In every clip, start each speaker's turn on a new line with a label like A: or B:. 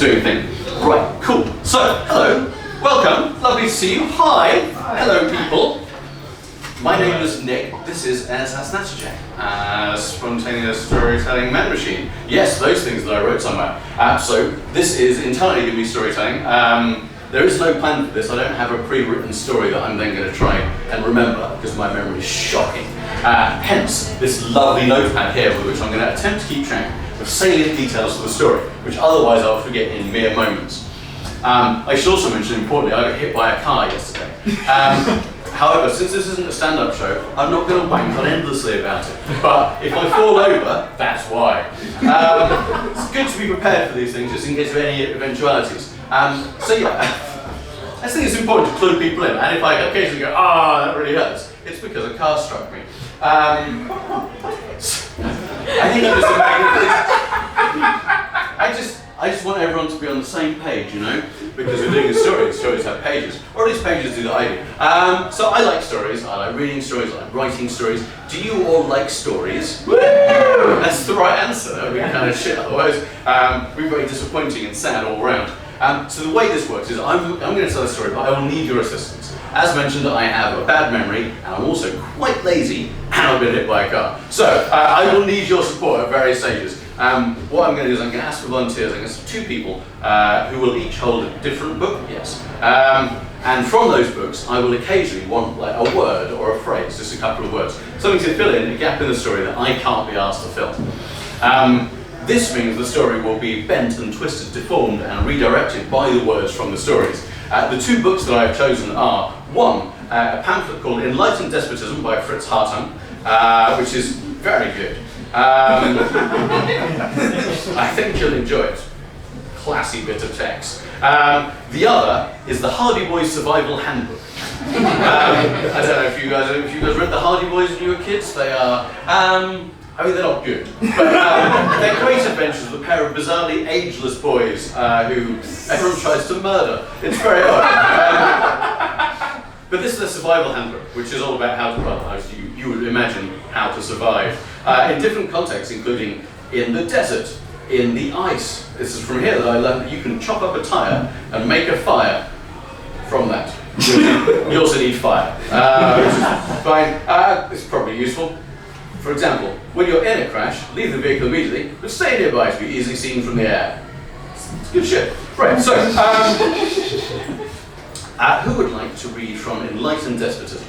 A: Doing thing. Right, cool. So, hello, welcome, lovely to see you. Hi, hello people. My name is Nick. This is Ersatz Natterjack, spontaneous storytelling man machine. Yes, those things that I wrote somewhere. So this is entirely going to be storytelling. There is no plan for this. I don't have a pre-written story that I'm then going to try and remember because my memory is shocking. Hence this lovely notepad here with which I'm going to attempt to keep track of salient details of the story, which otherwise I'll forget in mere moments. I should also mention, importantly, I got hit by a car yesterday. However, since this isn't a stand-up show, I'm not going to wank on endlessly about it. But if I fall over, that's why. It's good to be prepared for these things, just in case of any eventualities. So yeah, I think it's important to clue people in. And if I occasionally go, that really hurts, it's because a car struck me. I think it was I just want everyone to be on the same page, you know, because we're doing a story. Stories have pages, or at least pages do that I do. So I like stories. I like reading stories. I like writing stories. Do you all like stories? Woo! That's the right answer. That would be kind of shit otherwise. We're very disappointing and sad all around. So the way this works is I'm going to tell a story, but I will need your assistance. As mentioned, I have a bad memory, and I'm also quite lazy, and I've been hit by a car. So I will need your support at various stages. What I'm going to do is I'm going to ask for volunteers. I'm going to ask 2 people who will each hold a different book. Yes. And from those books, I will occasionally want like a word or a phrase, just a couple of words, something to fill in a gap in the story that I can't be asked to fill. This means the story will be bent and twisted, deformed, and redirected by the words from the stories. The 2 books that I have chosen are, one, a pamphlet called Enlightened Despotism by Fritz Hartung, which is very good. I think you'll enjoy it. Classy bit of text. The other is the Hardy Boys Survival Handbook. I don't know if you guys read the Hardy Boys when you were kids. They are, I mean, they're not good, but they're great adventures with a pair of bizarrely ageless boys who everyone tries to murder. It's very odd. But this is a survival handbook, which is all about how to, well, as you would imagine, how to survive in different contexts, including in the desert, in the ice. This is from here that I learned that you can chop up a tire and make a fire from that. You also need fire, which is fine. It's probably useful. For example, when you're in a crash, leave the vehicle immediately, but stay nearby to be easily seen from the air. It's good shit. Right, so, who would like to read from Enlightened Despotism?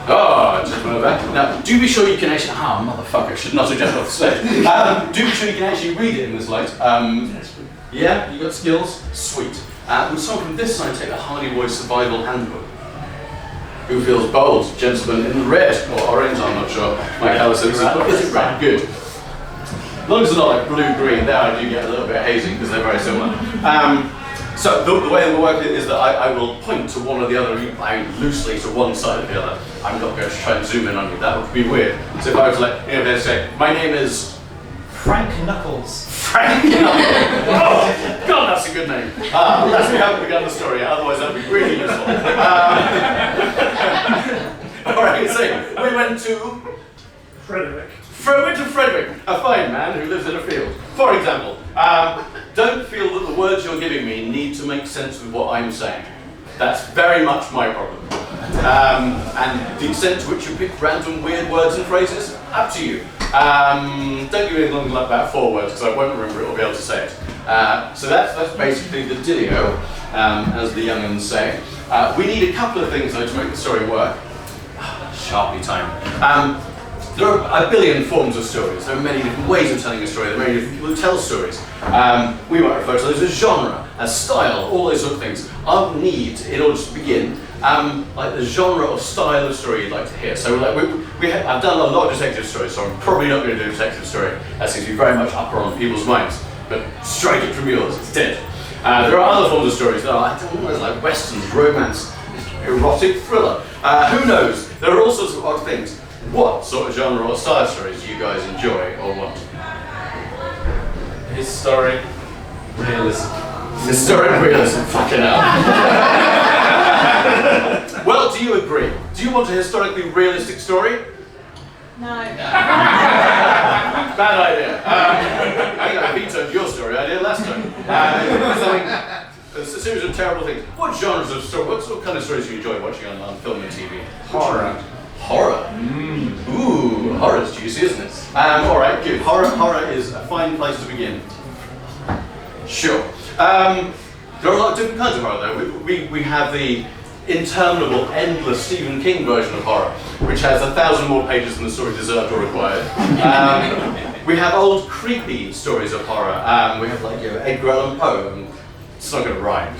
A: Oh, just went over. Now, do be sure you can actually, motherfucker, should not have jumped off the stage. Do be sure you can actually read it in this light. Yeah, you got skills? Sweet. Would someone from this side take the Hardy Boys Survival Handbook? Who feels bold? Gentleman in red or orange, I'm not sure. My colour sense is it red? Good. As long as it's not like blue-green, there I do get a little bit hazy because they're very similar. So the way it will work is that I will point to one or the other, loosely to one side or the other. I'm not going to try and zoom in on you, that would be weird. So if I was like, let's say, my name is
B: Frank Knuckles.
A: Frank Knuckles. Oh, God, that's a good name. Unless we haven't begun the story yet, otherwise that would be really useful. Alright, so we went to
B: Frederick.
A: Frederick, a fine man who lives in a field. For example, don't feel that the words you're giving me need to make sense with what I'm saying. That's very much my problem. And the extent to which you pick random weird words and phrases, up to you. Don't give me anything like about 4 words because I won't remember it or be able to say it. So that's basically the dealio, as the young'uns say. We need a couple of things though to make the story work. Sharply timed. There are a billion forms of stories. There are many different ways of telling a story. There are many different people who tell stories. We might refer to those as genre, as style, all those sort of things. I'll need, in order to begin, like the genre or style of story you'd like to hear. So like I've done a lot of detective stories, so I'm probably not going to do a detective story. That seems to be very much upper on people's minds. But strike it from yours, it's dead. There are other forms of stories that are like westerns, romance, erotic thriller. Who knows? There are all sorts of odd things. What sort of genre or style stories do you guys enjoy or want?
B: Historic realism.
A: Historic realism, fucking hell. Well, do you agree? Do you want a historically realistic story?
C: No.
A: Bad idea. I think I vetoed your story idea last time. It's a series of terrible things. What genres of story? What sort of kind of stories do you enjoy watching on film and TV?
C: Horror.
A: Horror. Ooh, horror's juicy, isn't it? All right, good. Horror is a fine place to begin. Sure. There are a lot of different kinds of horror, though. We have the interminable, endless Stephen King version of horror, which has 1,000 more pages than the story deserved or required. We have old, creepy stories of horror. We have, like, Edgar Allan Poe. And it's not going to rhyme.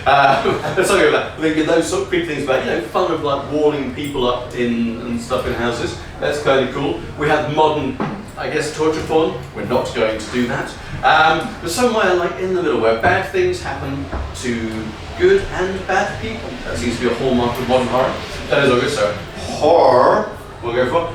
A: Let's not go with that. Those sort of creepy things about, fun of like walling people up and stuff in houses. That's kind of cool. We have modern, I guess, torture porn. We're not going to do that. But somewhere like in the middle where bad things happen to good and bad people. That seems to be a hallmark of modern horror. That is all good. So horror, we'll go for.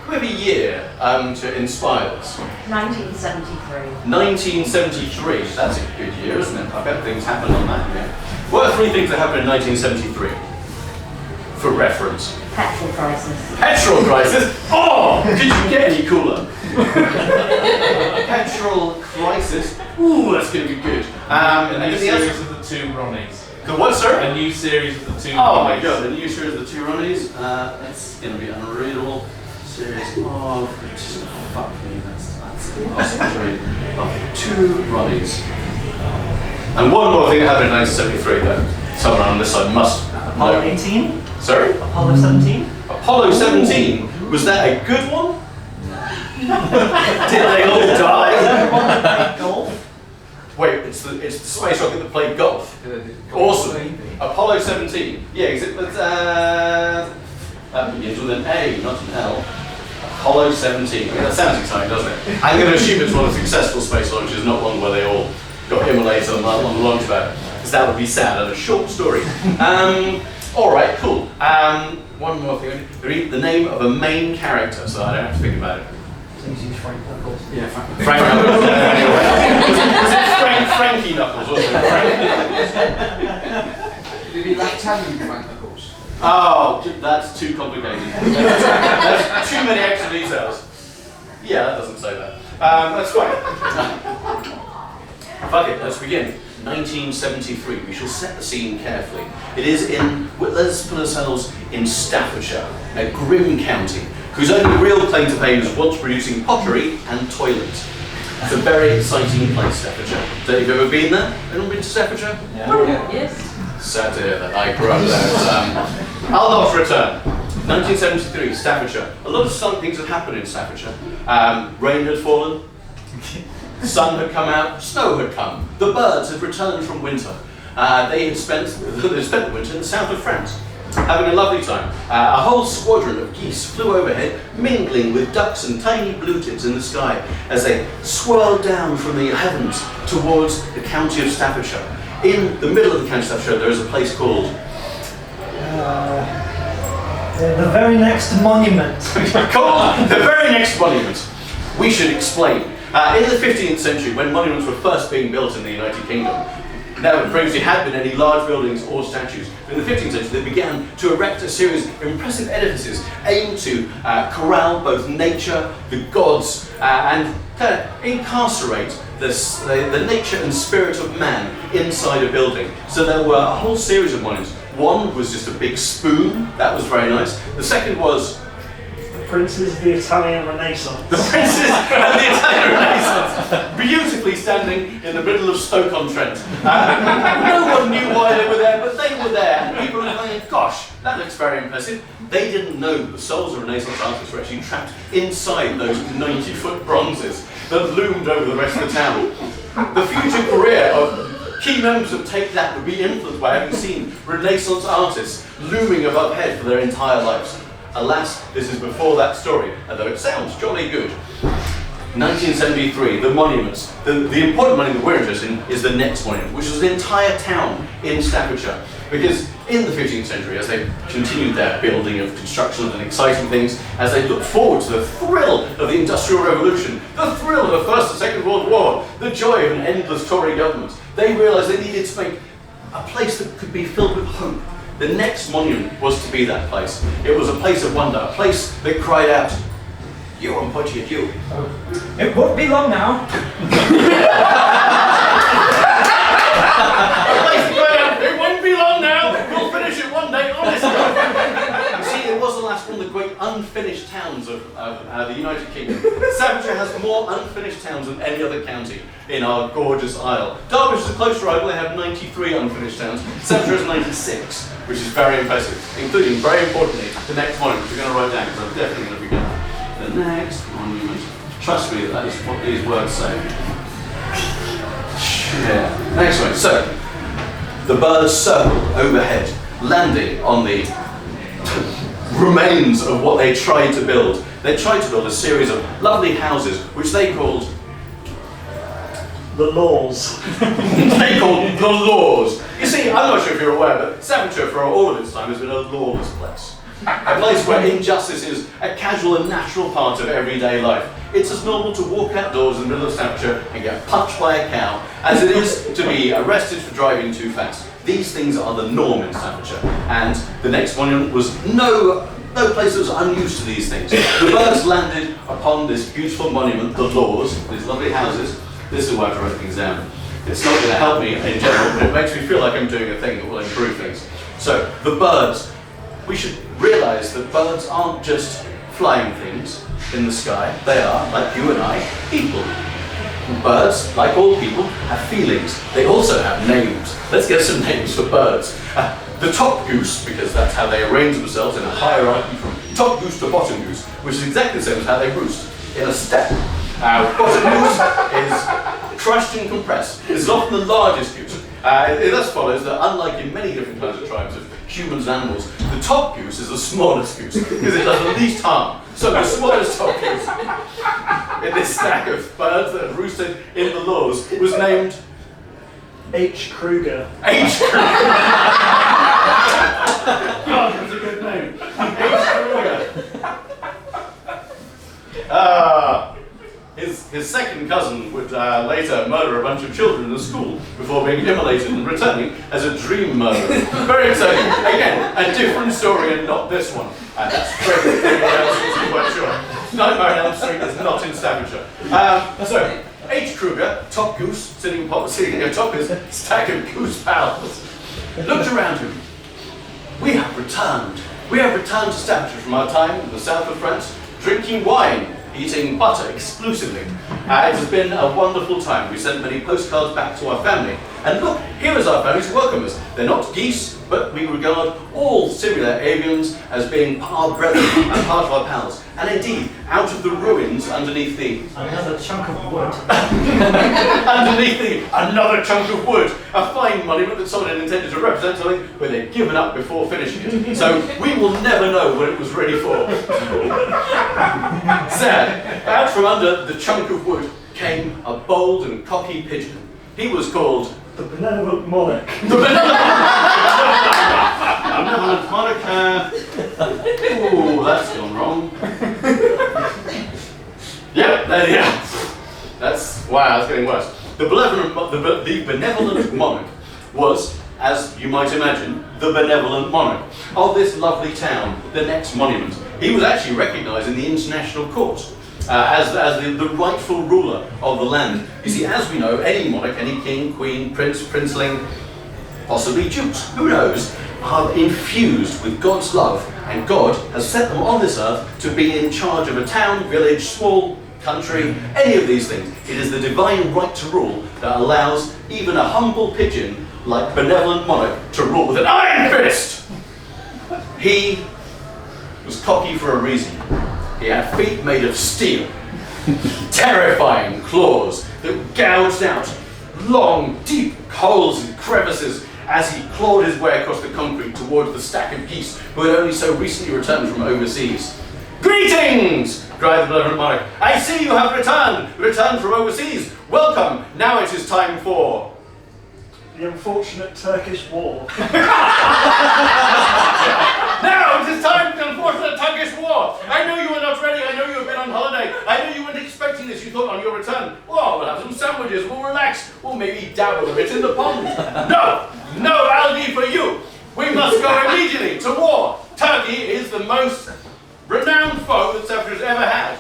A: We have a year to inspire us.
D: 1973.
A: 1973. That's a good year, isn't it? I bet things happened on that year. What are 3 things that happened in 1973? For reference.
D: Petrol crisis.
A: Petrol crisis? Oh! Could you get any cooler? Petrol crisis? Ooh, that's going to be good.
B: A new
A: Anything else?
B: series of the 2 Ronnies.
A: The what, sir?
B: A new series of the 2
A: Oh my
B: Ronnies.
A: god, the new series of the 2 Ronnies. That's going to be unreadable. Series of... Fuck me, that's awesome. Of 2 Ronnies. And one more thing that happened in 1973 that someone on this side must
B: Apollo
A: know.
B: 18?
A: Sorry?
B: Apollo 17?
A: Apollo 17? Was that a good one? Did they all die?
B: Golf?
A: Wait, it's the space rocket that played golf. Awesome. Apollo 17. Yeah, that begins with an A, not an L. Apollo 17. I mean, that sounds exciting, doesn't it? I'm going to assume it's one of the successful space launches, not one where they all got immolated on the launch pad. Because that would be sad and a short story. Alright, cool. One more thing. The name of a main character, so I don't have to think about it.
B: Frank Knuckles.
A: Yeah, Frank Knuckles. Was it Frankie Knuckles, wasn't it?
C: Did it be left-handed Frank Knuckles?
A: Oh, that's too complicated. That's too many extra details. Yeah, that doesn't say that. That's fine. Fuck it, let's begin. 1973. We shall set the scene carefully. It is let's put ourselves in Staffordshire, a grim county, whose only real claim to fame is once producing pottery and toilets. It's a very exciting place, Staffordshire. So have you ever been there? Anyone been to Staffordshire?
C: Yeah.
D: Yes.
A: Sad to hear that. I grew up there. I'll not return. 1973, Staffordshire. A lot of things had happened in Staffordshire. Rain had fallen. Sun had come out, snow had come, the birds had returned from winter. They had spent the winter in the south of France, having a lovely time. A whole squadron of geese flew overhead, mingling with ducks and tiny blue tips in the sky as they swirled down from the heavens towards the county of Staffordshire. In the middle of the county of Staffordshire there is a place called...
B: The very next monument.
A: Called the very next monument. We should explain. In the 15th century, when monuments were first being built in the United Kingdom, there previously had been any large buildings or statues. In the 15th century, they began to erect a series of impressive edifices aimed to corral both nature, the gods, and incarcerate the nature and spirit of man inside a building. So there were a whole series of monuments. One was just a big spoon, that was very nice. The second was
B: Princes of the Italian Renaissance.
A: the princes of the Italian Renaissance, beautifully standing in the middle of Stoke-on-Trent. No one knew why they were there, but they were there, and people were going, gosh, that looks very impressive. They didn't know that the souls of Renaissance artists were actually trapped inside those 90-foot bronzes that loomed over the rest of the town. The future career of key members of Take That would be influenced by having seen Renaissance artists looming above head for their entire lives. Alas, this is before that story, although it sounds jolly good. 1973, the monuments. The important monument that we're interested in is the next monument, which was an entire town in Staffordshire. Because in the 15th century, as they continued their building of construction and exciting things, as they looked forward to the thrill of the Industrial Revolution, the thrill of the First and Second World War, the joy of an endless Tory government, they realised they needed to make a place that could be filled with hope. The next monument was to be that place. It was a place of wonder, a place that cried out, You, I'm pointing at you.
B: It won't be long now.
A: It won't be long now. We'll finish it one day, honestly. You see, it was the last one of the great unfinished towns of the United Kingdom. Staffordshire has more unfinished towns than any other county in our gorgeous isle. Derbyshire's a close rival. They have 93 unfinished towns. Staffordshire has 96, which is very impressive, including, very importantly, the next monument. We're going to write down because I'm definitely going to forget that. The next monument. Trust me, that is what these words say. Yeah. Next one. So, the birds circled overhead, landing on the remains of what they tried to build. They tried to build a series of lovely houses, which they called
B: The laws.
A: they called the laws. You see, I'm not sure if you're aware, but Staffordshire for all of its time has been a lawless place. A place where injustice is a casual and natural part of everyday life. It's as normal to walk outdoors in the middle of Staffordshire and get punched by a cow as it is to be arrested for driving too fast. These things are the norm in Staffordshire, and the next monument was no place that was unused to these things. The birds landed upon this beautiful monument, the laws, these lovely houses. This is why I have to write things down. It's not going to help me in general, but it makes me feel like I'm doing a thing that will improve things. So, the birds. We should realise that birds aren't just flying things in the sky. They are, like you and I, people. Birds, like all people, have feelings. They also have names. Let's get some names for birds. The top goose, because that's how they arrange themselves in a hierarchy from top goose to bottom goose, which is exactly the same as how they roost, in a step. Bottom goose is crushed and compressed. This is often the largest goose. It thus follows that, unlike in many different kinds of tribes of humans and animals, the top goose is the smallest goose because it does the least harm. So the smallest top goose in this stack of birds that had roosted in the laws was named
B: H. Kruger.
A: H. Kruger. God, that's a good name. H. Kruger. His second cousin would later murder a bunch of children in the school before being immolated and returning as a dream murderer. Very exciting. Again, a different story and not this one. And that's very I'm quite sure. Nightmare on Elm Street is not in Staffordshire. So, H. Kruger, top goose, sitting atop his stack of goose pals, looked around him. We have returned. We have returned to Staffordshire from our time in the south of France, drinking wine, eating butter exclusively. It has been a wonderful time. We sent many postcards back to our family. And look, here is our family to welcome us. They're not geese, but we regard all similar avians as being our brethren and part of our pals. And indeed, out of the ruins underneath the...
B: Another chunk of wood.
A: another chunk of wood. A fine monument that someone had intended to represent something, but they'd given up before finishing it. So we will never know what it was ready for. Sad. Out from under the chunk of wood came a bold and cocky pigeon. He was called...
B: The benevolent monarch.
A: The benevolent monarch. Ooh, that's gone wrong. Yep, there you go. That's, wow, that's getting worse. The benevolent monarch was, as you might imagine, the benevolent monarch of this lovely town, the next monument. He was actually recognised in the international court as the rightful ruler of the land. You see, as we know, any monarch, any king, queen, prince, princeling, possibly dukes, who knows, are infused with God's love, and God has set them on this earth to be in charge of a town, village, small country, any of these things. It is the divine right to rule that allows even a humble pigeon like benevolent monarch to rule with an iron fist. He was cocky for a reason. He had feet made of steel, terrifying claws that gouged out long, deep holes and crevices as he clawed his way across the concrete towards the stack of geese who had only so recently returned from overseas. "Greetings!" cried the benevolent monarch. "I see you have returned from overseas. Welcome. Now it is time for..."
B: The unfortunate Turkish war.
A: Now it is time for the unfortunate Turkish war. I know you were not ready. I know you have been on holiday. I know you weren't expecting this. You thought on your return, oh, we'll have some sandwiches, we'll relax, we'll maybe dabble a bit in the pond. No algae for you. We must go immediately to war. Turkey is the most renowned foe that Staffordshire has ever had.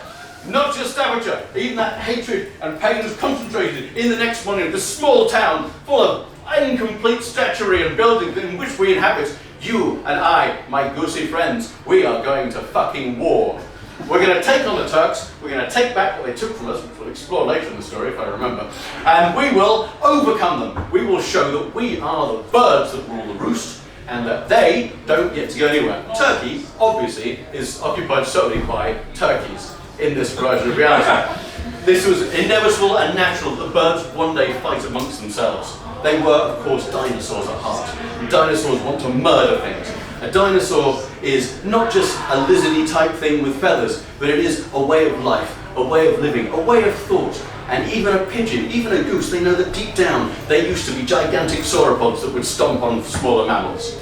A: Not just Staffordshire, even that hatred and pain is concentrated in the next monument, this small town full of incomplete statuary and buildings in which we inhabit. You and I, my goosey friends, we are going to fucking war. We're going to take on the Turks, we're going to take back what they took from us, which we'll explore later in the story if I remember, and we will overcome them. We will show that we are the birds that rule the roost, and that they don't get to go anywhere. Turkey, obviously, is occupied solely by turkeys in this version of reality. This was inevitable and natural that the birds would one day fight amongst themselves. They were, of course, dinosaurs at heart. Dinosaurs want to murder things. A dinosaur is not just a lizardy type thing with feathers, but it is a way of life, a way of living, a way of thought. And even a pigeon, even a goose, they know that deep down they used to be gigantic sauropods that would stomp on smaller mammals.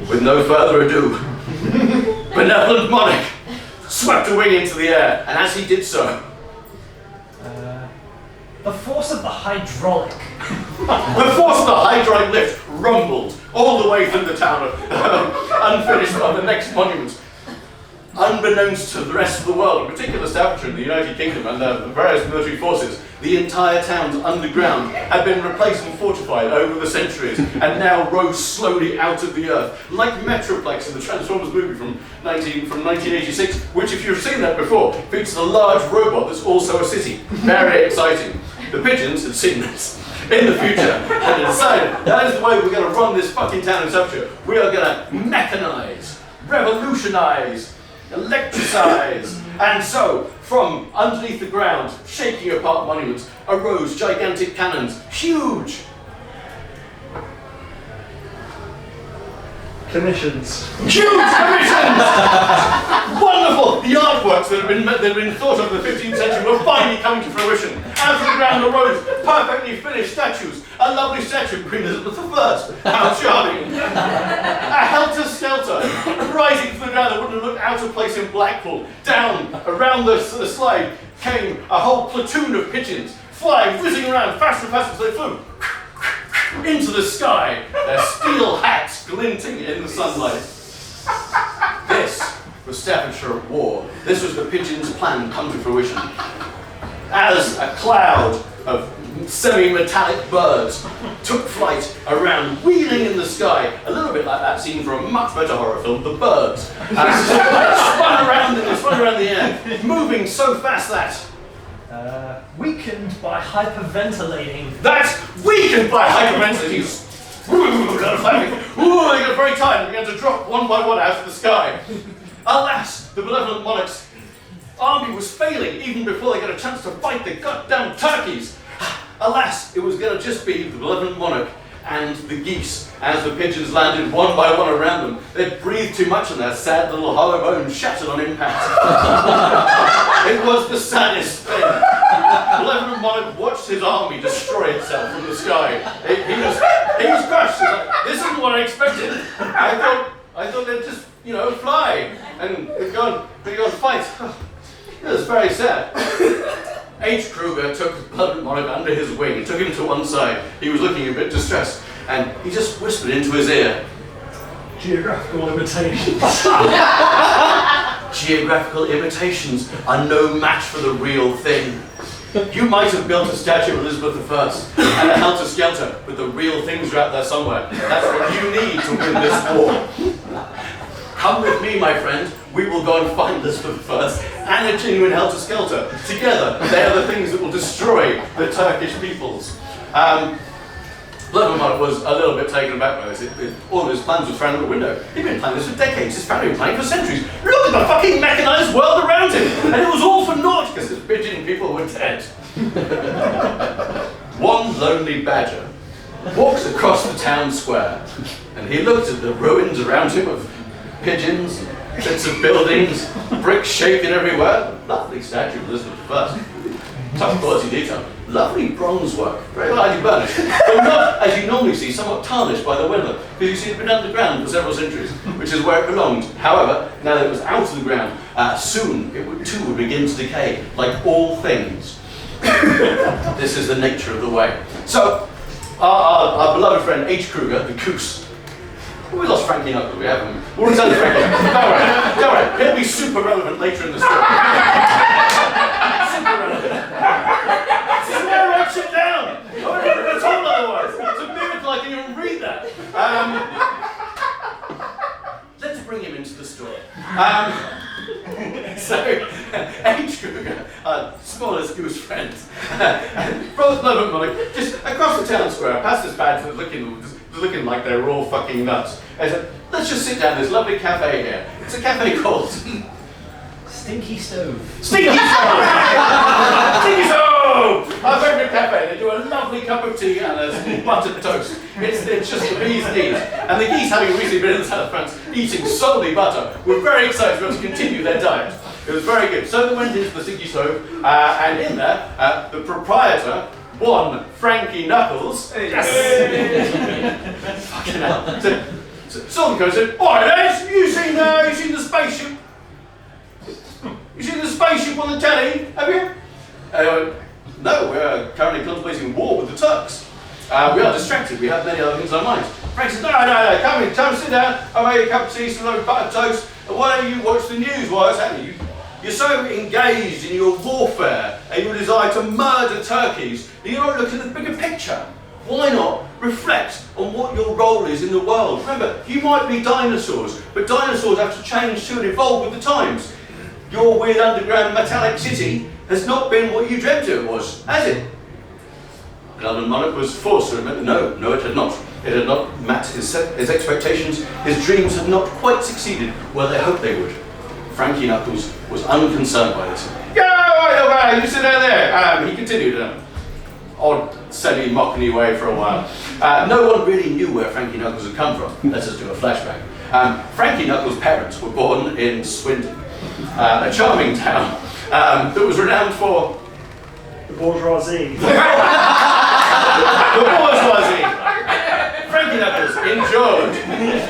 A: With no further ado, benevolent monarch swept a wing into the air, and as he did so,
B: The force of the hydraulic.
A: the force of the hydraulic lift rumbled all the way through the town of unfinished of the next monument. Unbeknownst to the rest of the world, in particular Staffordshire and the United Kingdom and the various military forces, the entire town's underground had been replaced and fortified over the centuries and now rose slowly out of the earth, like Metroplex in the Transformers movie from 1986, which, if you've seen that before, features a large robot that's also a city. Very exciting. The pigeons had seen this in the future and decided that is the way we're going to run this fucking town in Staffordshire. We are going to mechanize, revolutionize, electricize. And so, from underneath the ground, shaking apart monuments, arose gigantic cannons, huge.
B: Commissions.
A: Huge commissions! Wonderful! The artworks that had been thought of in the 15th century were finally coming to fruition. Out of the ground arose perfectly finished statues. A lovely statue of Queen Elizabeth I. How charming! A helter-skelter, rising from the ground that wouldn't have looked out of place in Blackpool. Down, around the slide, came a whole platoon of pigeons, flying, whizzing around, faster and faster as they flew. Into the sky, their steel hats glinting in the sunlight. This was Staffordshire at war. This was the pigeons' plan come to fruition. As a cloud of semi-metallic birds took flight around, wheeling in the sky, a little bit like that scene from a much better horror film, The Birds. Spun around the air, moving so fast that
B: Weakened by hyperventilating.
A: That's weakened by hyperventilating. They got very tired and began to drop one by one out of the sky. Alas, the benevolent monarch's army was failing even before they got a chance to fight the goddamn turkeys. Alas, it was going to just be the benevolent monarch and the geese as the pigeons landed one by one around them. They breathed too much and their sad little hollow bones shattered on impact. It was the saddest thing. The benevolent monarch watched his army destroy itself from the sky. He was crushed. Like, this isn't what I expected. I thought they'd just, fly and go and fight. It was very sad. H. Kruger took the benevolent monarch under his wing and took him to one side. He was looking a bit distressed, and he just whispered into his ear,
B: Geographical limitations.
A: Geographical imitations are no match for the real thing. You might have built a statue of Elizabeth I and a helter-skelter, but the real things are out there somewhere. That's what you need to win this war. Come with me, my friend. We will go and find Elizabeth I and a genuine helter-skelter. Together, they are the things that will destroy the Turkish peoples. Levermont was a little bit taken aback by this. All of his plans were thrown out the window. He'd been planning this for decades. His family had been planning for centuries. Look at the fucking mechanized world around him! And it was all for naught because his pigeon people were dead. One lonely badger walks across the town square and he looked at the ruins around him of pigeons, bits of buildings, bricks shaking everywhere. Lovely statue of Elizabeth I. Tough quality detail. Lovely bronze work, very lightly burnished, but not, as you normally see, somewhat tarnished by the weather, because you see it's been underground for several centuries, which is where it belonged. However, now that it was out of the ground, soon it would begin to decay, like all things. This is the nature of the way. So, our beloved friend H. Kruger, the goose. We lost Frankie Knuckles, we haven't. We'll return to Frankie. Don't worry. He'll be super relevant later in the story. So, H. Kruger, our smallest goose friend, brought Love Monarch just across the town square, past this badge that was looking like they were all fucking nuts. And said, let's just sit down in this lovely cafe here. It's a cafe called
B: Stinky Stove.
A: Stinky Stove! Stinky Stove! Our favourite cafe. They do a lovely cup of tea and a buttered toast. It's just the bee's knees. And the geese, having recently been in the south of France, eating solely butter, were very excited to be able to continue their diet. It was very good. So they went into the Stinky Stove, and in there, the proprietor, one Frankie Knuckles,
B: Yes.
A: fucking hell, saw the guy and said, "Oi, lads, you seen the spaceship? You seen the spaceship on the telly? Have you?" And I went, "No, we're currently contemplating war with the Turks. We are distracted. We have many other things on our minds." Frank said, "No, come sit down. I'll make a cup of tea, some lovely buttered toast, and why don't you watch the news while it's happening? You're so engaged in your warfare and your desire to murder turkeys that you're not looking at the bigger picture. Why not reflect on what your role is in the world? Remember, you might be dinosaurs, but dinosaurs have to change to and evolve with the times. Your weird underground metallic city has not been what you dreamt it was, has it?" London Monarch was forced to admit that no, it had not. It had not met his expectations. His dreams had not quite succeeded where they hoped they would. Frankie Knuckles was unconcerned by this. "Yeah, you sit down there." He continued an odd, semi-mocking way for a while. No one really knew where Frankie Knuckles had come from. Let's just do a flashback. Frankie Knuckles' parents were born in Swindon, a charming town that was renowned for
B: The bourgeoisie.
A: the bourgeoisie. Frankie Knuckles endured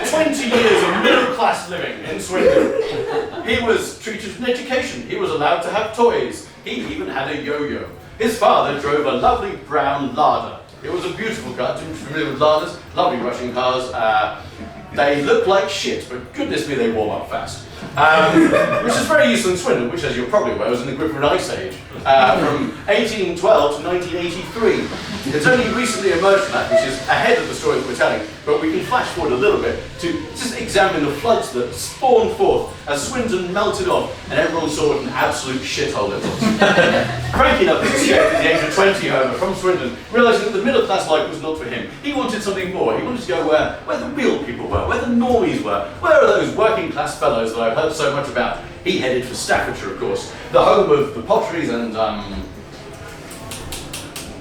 A: 20 years of middle-class living in Swindon. He was treated with an education. He was allowed to have toys. He even had a yo-yo. His father drove a lovely brown Lada. It was a beautiful car. Are you familiar with Ladas? Lovely Russian cars. They look like shit, but goodness me, they warm up fast. Which is very useful in Swindon, which, as you're probably aware, was in the grip of an ice age from 1812 to 1983. It's only recently emerged from that, which is ahead of the story that we're telling, but we can flash forward a little bit to just examine the floods that spawned forth as Swindon melted off and everyone saw what an absolute shithole it was. Frankie Knuckles escaped at the age of 20, however, from Swindon, realising that the middle class life was not for him. He wanted something more. He wanted to go where the real people were, where the normies were. Where are those working class fellows that I've heard so much about? He headed for Staffordshire, of course, the home of the potteries and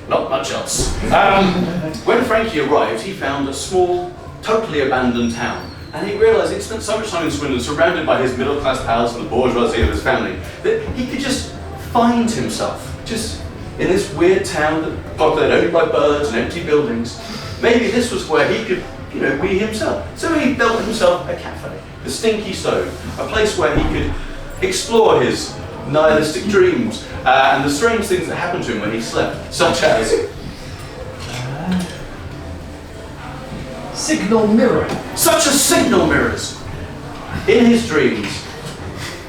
A: not much else. When Frankie arrived, he found a small, totally abandoned town. And he realised he'd spent so much time in Swindon, surrounded by his middle-class pals and the bourgeoisie of his family, that he could just find himself, just in this weird town that populated only by birds and empty buildings. Maybe this was where he could, be himself. So he built himself a cafe, the Stinky Stove, a place where he could explore his nihilistic dreams and the strange things that happened to him when he slept, such as
B: Signal mirroring.
A: such as signal mirrors. In his dreams,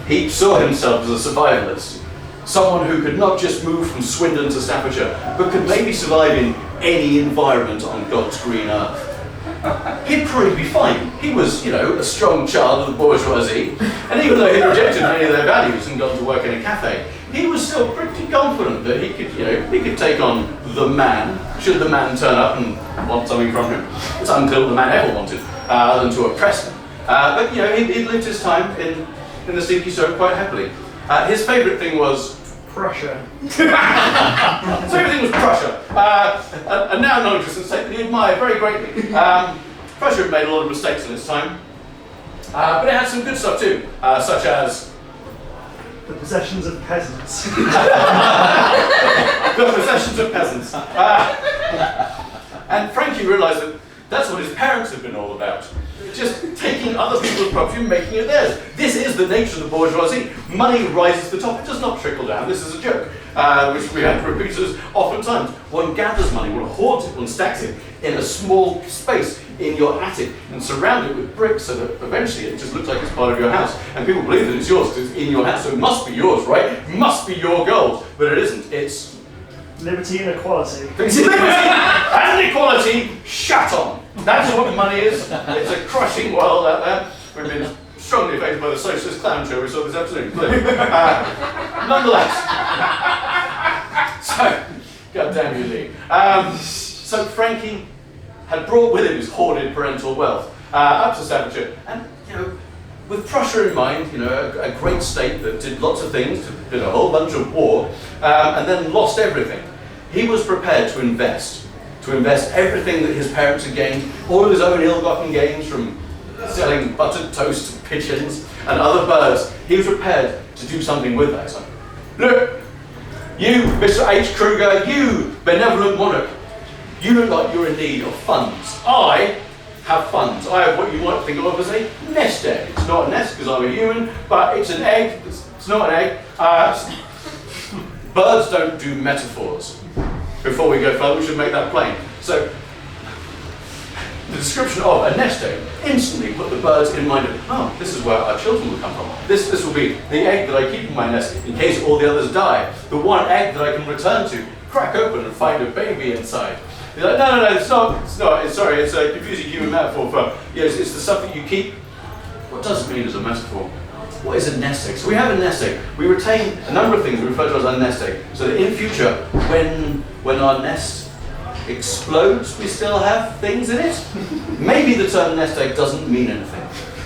A: he saw himself as a survivalist, someone who could not just move from Swindon to Staffordshire, but could maybe survive in any environment on God's green earth. He'd probably be fine. He was, a strong child of the bourgeoisie, and even though he rejected many of their values and gone to work in a cafe, he was still pretty confident that he could take on the man, should the man turn up and want something from him. It's unclear what the man ever wanted, other than to oppress him. But he'd lived his time in the Stinky Stove quite happily. His favourite thing was
B: Prussia.
A: so everything was Prussia, a now non-existent state that he admired very greatly. Prussia had made a lot of mistakes in its time, but it had some good stuff too, such as
B: The possessions of peasants.
A: the possessions of peasants. And Frankie realised that that's what his parents had been all about. Just taking other people's property and making it theirs. This is the nature of the bourgeoisie. Money rises to the top, it does not trickle down. This is a joke, which we have repeated oftentimes. One gathers money, one hoards it, one stacks it in a small space in your attic and surround it with bricks so that eventually it just looks like it's part of your house. And people believe that it's yours because it's in your house, so it must be yours, right? It must be your gold. But it isn't, it's
B: Liberty and equality.
A: it's liberty and equality shat on. That's what money is. It's a crushing world out there. We've been strongly affected by the socialist clown show we saw this afternoon. Nonetheless, so, God damn you, Lee. So Frankie had brought with him his hoarded parental wealth up to Staffordshire, and with Prussia in mind, a great state that did lots of things, did a whole bunch of war, and then lost everything. He was prepared to invest everything that his parents had gained, all of his own ill-gotten gains from selling buttered toast to pigeons and other birds. He was prepared to do something with that. So, look, you, Mr. H. Kruger, you benevolent monarch, you look like you're in need of funds. I have funds. I have what you might think of as a nest egg. It's not a nest because I'm a human, but it's an egg. It's not an egg. Birds don't do metaphors. Before we go further, we should make that plain. So, the description of a nest egg instantly put the birds in mind of, oh, this is where our children will come from. This will be the egg that I keep in my nest in case all the others die. The one egg that I can return to, crack open and find a baby inside. You're like, no, it's not, sorry, it's a confusing human metaphor for, yes, it's the stuff that you keep. What does it mean as a metaphor? What is a nest egg? So we have a nest egg. We retain a number of things we refer to as a nest egg, so that in future, when our nest explodes, we still have things in it. Maybe the term nest egg doesn't mean anything.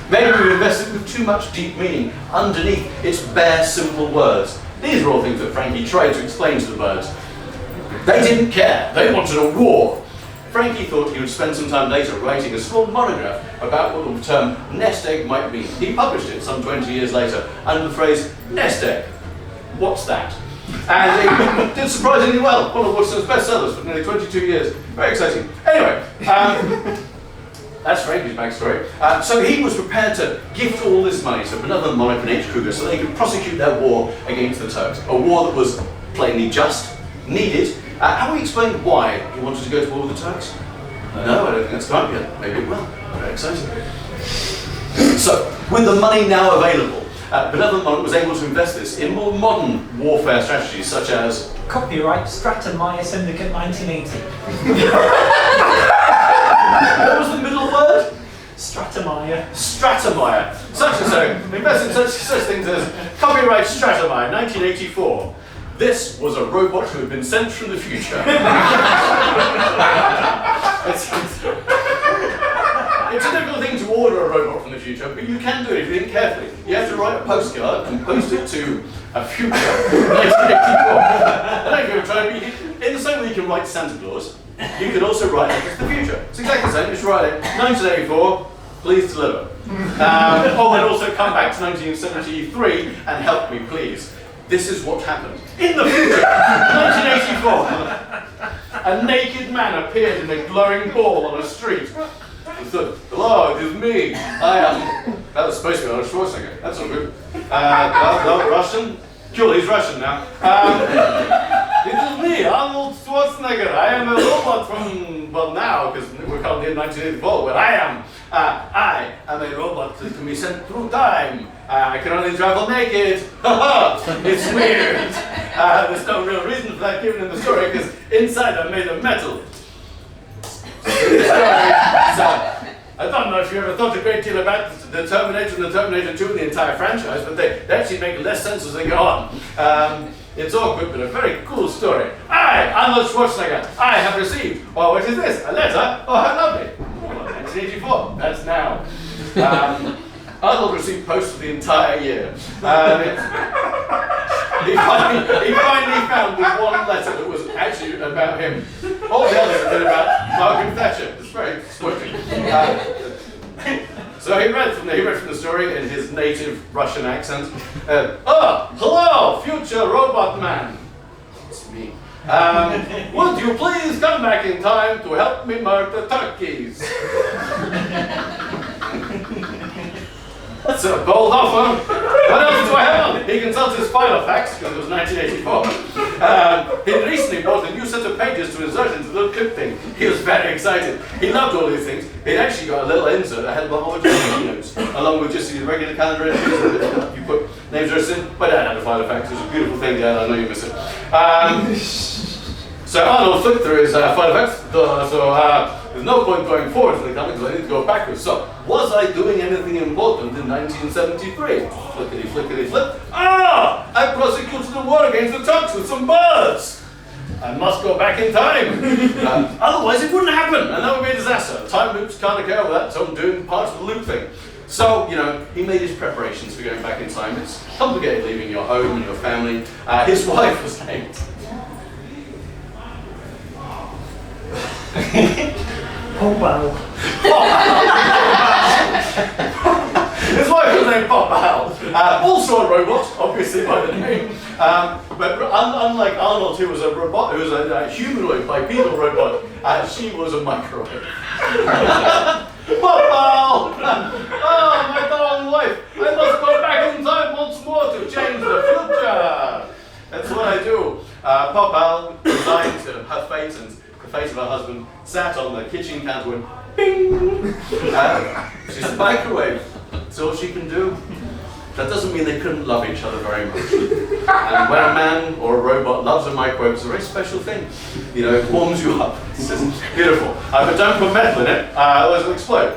A: Maybe we've invested with too much deep meaning underneath its bare, simple words. These are all things that Frankie tried to explain to the birds. They didn't care. They wanted a war. Frankie thought he would spend some time later writing a small monograph about what the term nest egg might mean. He published it some 20 years later under the phrase nest egg. What's that? And it did surprisingly well. One of Watson's bestsellers for nearly 22 years. Very exciting. Anyway, that's Frankie's backstory. So he was prepared to gift all this money to benevolent monarch and H. Kruger so they could prosecute their war against the Turks. A war that was plainly just, needed. Have we explained why he wanted to go to war with the Turks? No, I don't think that's come up yet. Maybe it will. Very exciting. So, with the money now available, benevolent monarch was able to invest this in more modern warfare strategies such as...
E: Copyright Stratemeyer Syndicate 1980.
A: What was the middle word?
E: Stratemeyer.
A: Stratemeyer. Such and so. Invest in such things as Copyright Stratemeyer 1984. This was a robot who had been sent from the future. It's a difficult thing to order a robot from the future, but you can do it if you think carefully. You have to write a postcard and post it to a future 1984. I don't know if you're trying to be in the same way you can write Santa Claus, you can also write it to the future. It's exactly the same. Just write it 1984. Please deliver. And also come back to 1973 and help me, please. This is what happened. In the future, 1984, a naked man appeared in a glowing ball on a street. He said, hello, it is me. I am... That was supposed to be Arnold Schwarzenegger. That's all good. No, Russian? Cool, he's Russian now. It is me, Arnold Schwarzenegger. I am a robot from, well now, because we're currently in 1984, where I am. I am a robot that can be sent through time. I can only travel naked. It's weird. There's no real reason for that given in the story, because inside I'm made of metal. So, I don't know if you ever thought a great deal about the Terminator and the Terminator 2 and the entire franchise, but they actually make less sense as they go on. It's awkward, but a very cool story. I, Arnold Schwarzenegger, I have received, what is this? A letter? Oh, how lovely. 1984, that's now. Arnold received post for the entire year. He finally found the one letter that was actually about him. All the others have been about Margaret Thatcher. It's very squirting. So he read from the story in his native Russian accent. Hello, future robot man. It's me. Would you please come back in time to help me murder turkeys? That's a bold offer. What else do I have on? He consulted his Filofax, because it was 1984. He recently bought a new set of pages to insert into the little clip thing. He was very excited. He loved all these things. He'd actually got a little insert that had a whole bunch of notes, along with just the regular calendar entries. You put names or in. My dad had a Filofax. It was a beautiful thing, Dad. I know you miss it. So Arnold flipped through his Filofax. There's no no point going forward for the comic because I need to go backwards. So, was I doing anything important in 1973? Flickety, flickety, flip. Ah! I prosecuted a war against the Turks with some birds! I must go back in time. Otherwise it wouldn't happen, and that would be a disaster. Time loops can't occur without someone doing parts of the loop thing. So, he made his preparations for going back in time. It's complicated leaving your home and your family. His wife was named
B: Popal.
A: His wife was named Pop Al, also a robot, obviously by the name. But unlike Arnold, who was a robot, who was a humanoid bipedal robot, she was a microwave. Pop Al! Oh, my darling wife! I must go back in time once more to change the future. That's what I do. Pop Al resigned to her fate, and the fate of her husband sat on the kitchen counter and bing! She's a microwave. That's all she can do. That doesn't mean they couldn't love each other very much. And when a man or a robot loves a microwave, it's a very special thing. It warms you up. It's just beautiful. But don't put metal in it, otherwise it'll explode.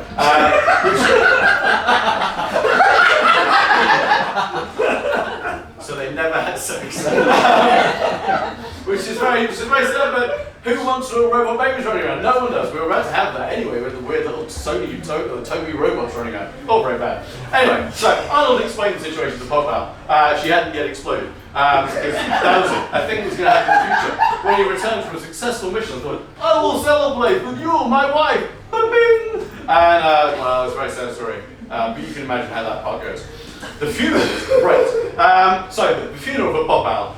A: So they never had sex. Which is very sad, but who wants little robot babies running around? No one does. We were about to have that anyway with the weird little Toby robots running around. Oh, very bad. Anyway, so Arnold explained the situation to Pop Al. She hadn't yet exploded. Because that was it. I think it was going to happen in the future. When he returned from a successful mission, I thought, I will celebrate with you, my wife. Ba-bing! And, well, it's a very sad story. But you can imagine how that part goes. The funeral was great. So, the funeral for Pop Al.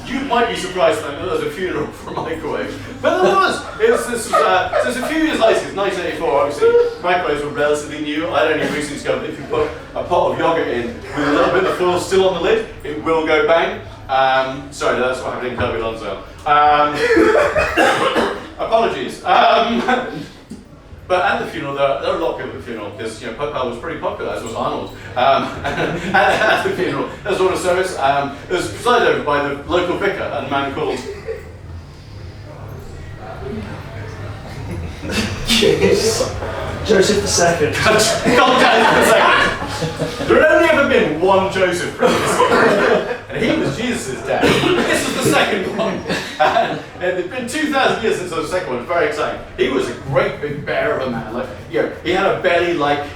A: You might be surprised that there was a funeral for a microwave. But there was! So it's a few years later, it's 1984, obviously. Microwaves were relatively new. I'd only recently discovered that if you put a pot of yogurt in with a little bit of foil still on the lid, it will go bang. Sorry, that's what happened in Kirby Lonsdale. Apologies. But at the funeral, there are a lot of people at the funeral because Pop Al was pretty popular, as was Arnold. At the funeral, there was order of service. It was presided over by the local vicar and a man called
B: Joseph II.
A: God damn it, there had only ever been one Joseph previously, and he was Jesus' dad. This was the second one. And it's been 2,000 years since the second one. Very exciting. He was a great big bear of a man. He had a belly like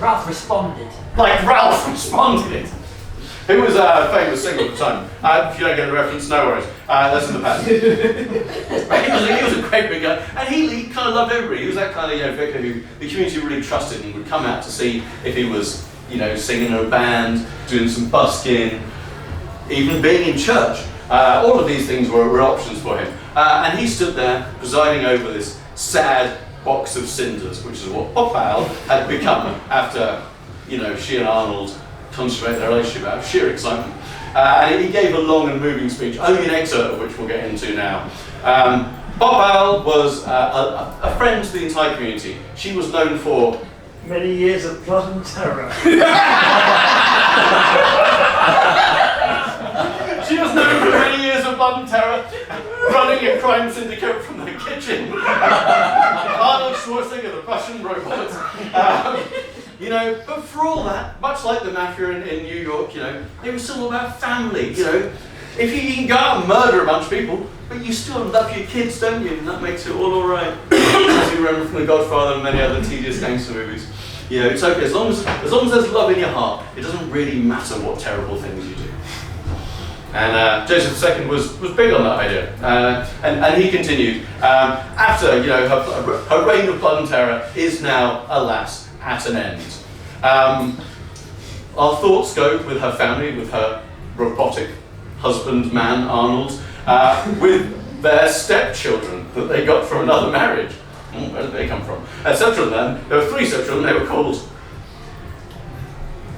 E: Ralph responded.
A: Like Ralph responded. He was a famous singer at the time. If you don't get the reference, no worries. That's in the past. He was a great big guy, and he kind of loved everybody. He was that kind of vicar who the community really trusted and would come out to see if he was, singing in a band, doing some busking, even being in church. All of these things were options for him. And he stood there presiding over this sad box of cinders, which is what Pop Al had become after, she and Arnold consummated their relationship out of sheer excitement. And he gave a long and moving speech, only an excerpt of which we'll get into now. Pop Al was a friend to the entire community. She was known for
B: many years of blood and terror.
A: She was known for many years of blood and terror, running a crime syndicate from the kitchen. Arnold Schwarzenegger, the Russian robot. But for all that, much like the mafia in New York, they were still about family. If you can go out and murder a bunch of people, but you still love your kids, don't you? And that makes it all alright. As you remember from The Godfather and many other tedious gangster movies. It's okay, as long as there's love in your heart, it doesn't really matter what terrible things you do. And Joseph II was big on that idea, and he continued. After her reign of blood and terror is now, alas, at an end. Our thoughts go with her family, with her robotic husband, man, Arnold, with their stepchildren that they got from another marriage. Where did they come from? Stepchildren then, there were 3 stepchildren, they were called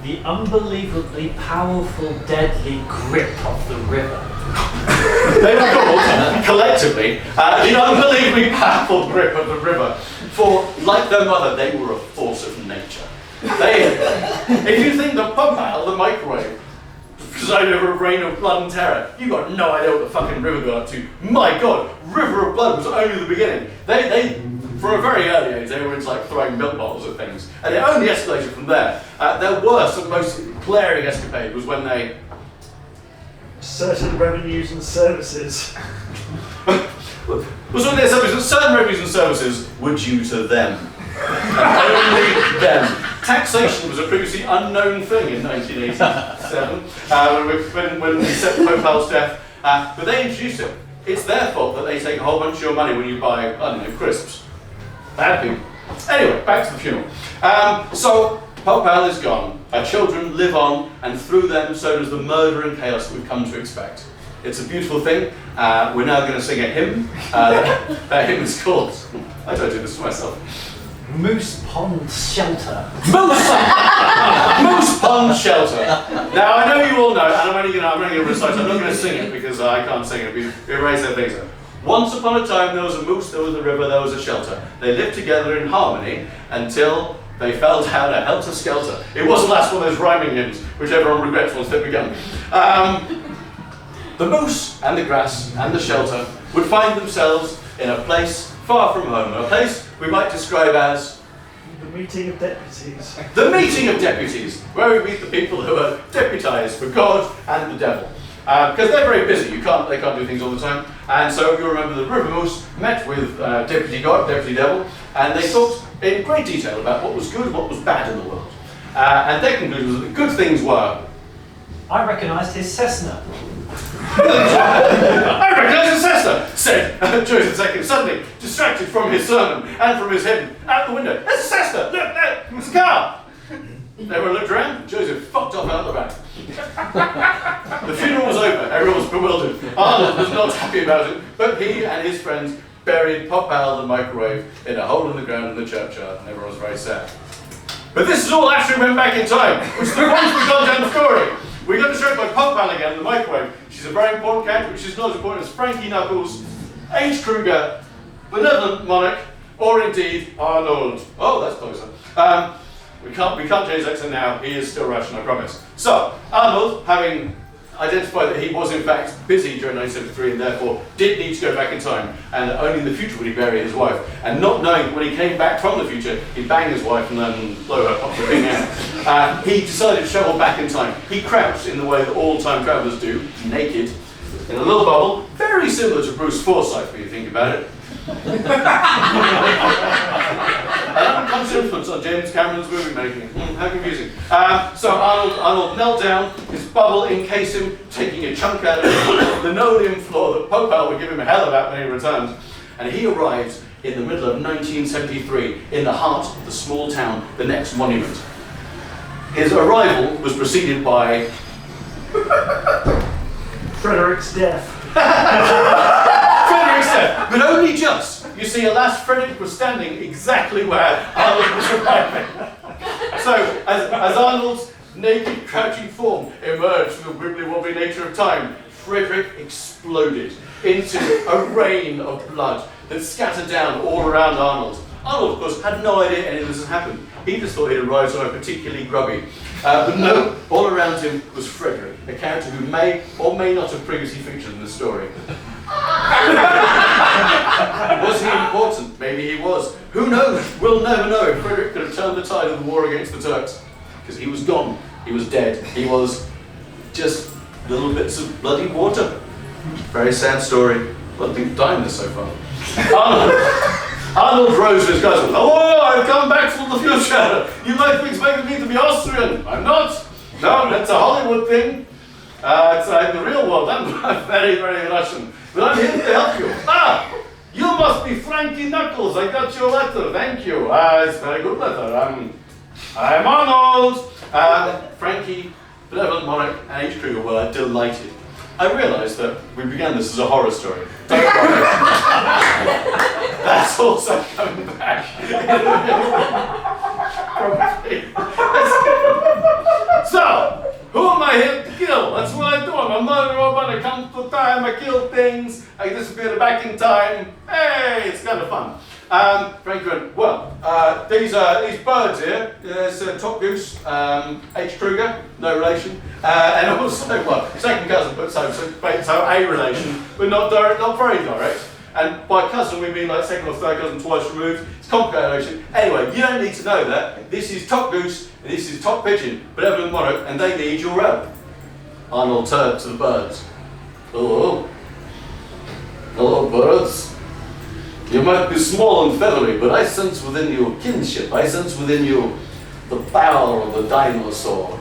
E: The unbelievably powerful, deadly grip of the river.
A: They were called, collectively, the unbelievably powerful grip of the river. For, like their mother, they were a force of nature. If you think that Pop Al, the microwave, presided over a reign of blood and terror. You got no idea what the fucking river got up to. My God, River of Blood was only the beginning. They from a very early age, they were into like throwing milk bottles at things, and it only escalated from there. Their worst and most glaring escapade was when they
B: certain revenues and services.
A: was when they established that certain revenues and services were due to them. And only them. Taxation was a previously unknown thing in 1987 when we set Popal's death, but they introduced it. It's their fault that they take a whole bunch of your money when you buy, I don't know, crisps. Bad people. Anyway, back to the funeral. So Popal is gone. Our children live on, and through them, so does the murder and chaos that we've come to expect. It's a beautiful thing. We're now going to sing a hymn. That hymn is called, I don't do this to myself,
E: Moose Pond Shelter.
A: Moose Pond Shelter. Now I know you all know, and I'm only going to recite. I'm not going to sing it because I can't sing it. We erase their things. Once upon a time there was a moose, there was a river, there was a shelter. They lived together in harmony until they fell down a helter-skelter. It wasn't last one of those rhyming hymns, which everyone regrets once they've begun. The moose and the grass and the shelter would find themselves in a place far from home, a place we might describe as
B: The meeting of deputies.
A: the meeting of deputies, where we meet the people who are deputised for God and the devil. Because they're very busy, they can't do things all the time. And so if you remember, the River Moose met with Deputy God, Deputy Devil, and they talked in great detail about what was good and what was bad in the world. And their conclusion was that the good things were,
E: I recognised his Cessna.
A: I recognise the Cessna, said Joseph II, suddenly distracted from his sermon and from his hymn, out the window. There's a Cessna! Look, there, it's a car! Everyone looked around, Joseph fucked off out the back. The funeral was over, everyone was bewildered. Arnold was not happy about it, but he and his friends buried Popal the microwave in a hole in the ground in the churchyard, and everyone was very sad. But this is all after we went back in time, which is the point we got down the story. We got distracted by Popal again in the microwave. She's a very important character, but she's not as important as Frankie Knuckles, H. Kruger, Benevolent Monarch, or indeed Arnold. Oh, that's closer. We can't change his accent now. He is still Russian, I promise. So, Arnold, having identified that he was in fact busy during 1973 and therefore did need to go back in time, and that only in the future would he bury his wife, and not knowing that when he came back from the future, he'd bang his wife and then blow her pop the thing out, he decided to travel back in time. He crouched in the way that all time travellers do, naked, in a little bubble, very similar to Bruce Forsyth when you think about it. An unconscious influence on James Cameron's movie making. How confusing. So Arnold knelt down, his bubble encased him, taking a chunk out of the linoleum floor that Popal would give him a hell about when he returned. And he arrived in the middle of 1973, in the heart of the small town, the next monument. His arrival was preceded by
B: Frederick's death.
A: Frederick's death, but only just. You see, alas, Frederick was standing exactly where Arnold was arriving. So, as Arnold's naked, crouching form emerged from the wibbly-wobbly nature of time, Frederick exploded into a rain of blood that scattered down all around Arnold. Arnold, of course, had no idea any of this had happened. He just thought he'd arrived somewhere particularly grubby. But no, all around him was Frederick, a character who may or may not have previously featured in the story. Was he important? Maybe he was. Who knows? We'll never know if Frederick could have turned the tide of the war against the Turks. Because he was gone. He was dead. He was just little bits of bloody water. Very sad story. A lot of people dying this so far. Arnold rose to his guys and said, "Oh, I've come back from the future. You might be expecting me to be Austrian. I'm not. No, that's a Hollywood thing. It's in the real world. I'm very, very Russian. But I'm here to help you. You must be Frankie Knuckles. I got your letter. Thank you. It's a very good letter. I'm Arnold." Frankie, Benevolent Monarch, and H. Kruger were delighted. I realised that we began this as a horror story. Don't worry. That's also coming back. Probably. So, who am I here to kill? That's what I do. I'm a murderer, but I come to time, I kill things, I disappear back in time. Hey, it's kind of fun. Frank went, well, these birds here, there's top goose, H. Kruger, no relation, and also, well, second cousin, but so a relation, but not direct, not very direct. And by cousin we mean like second or third cousin twice removed. It's complicated relation. Anyway, you don't need to know that. This is top goose, and this is top pigeon, benevolent monarch, and they need your help. Arnold turned to the birds. Hello. Hello, birds. You might be small and feathery, but I sense within you kinship. I sense within you the power of the dinosaur.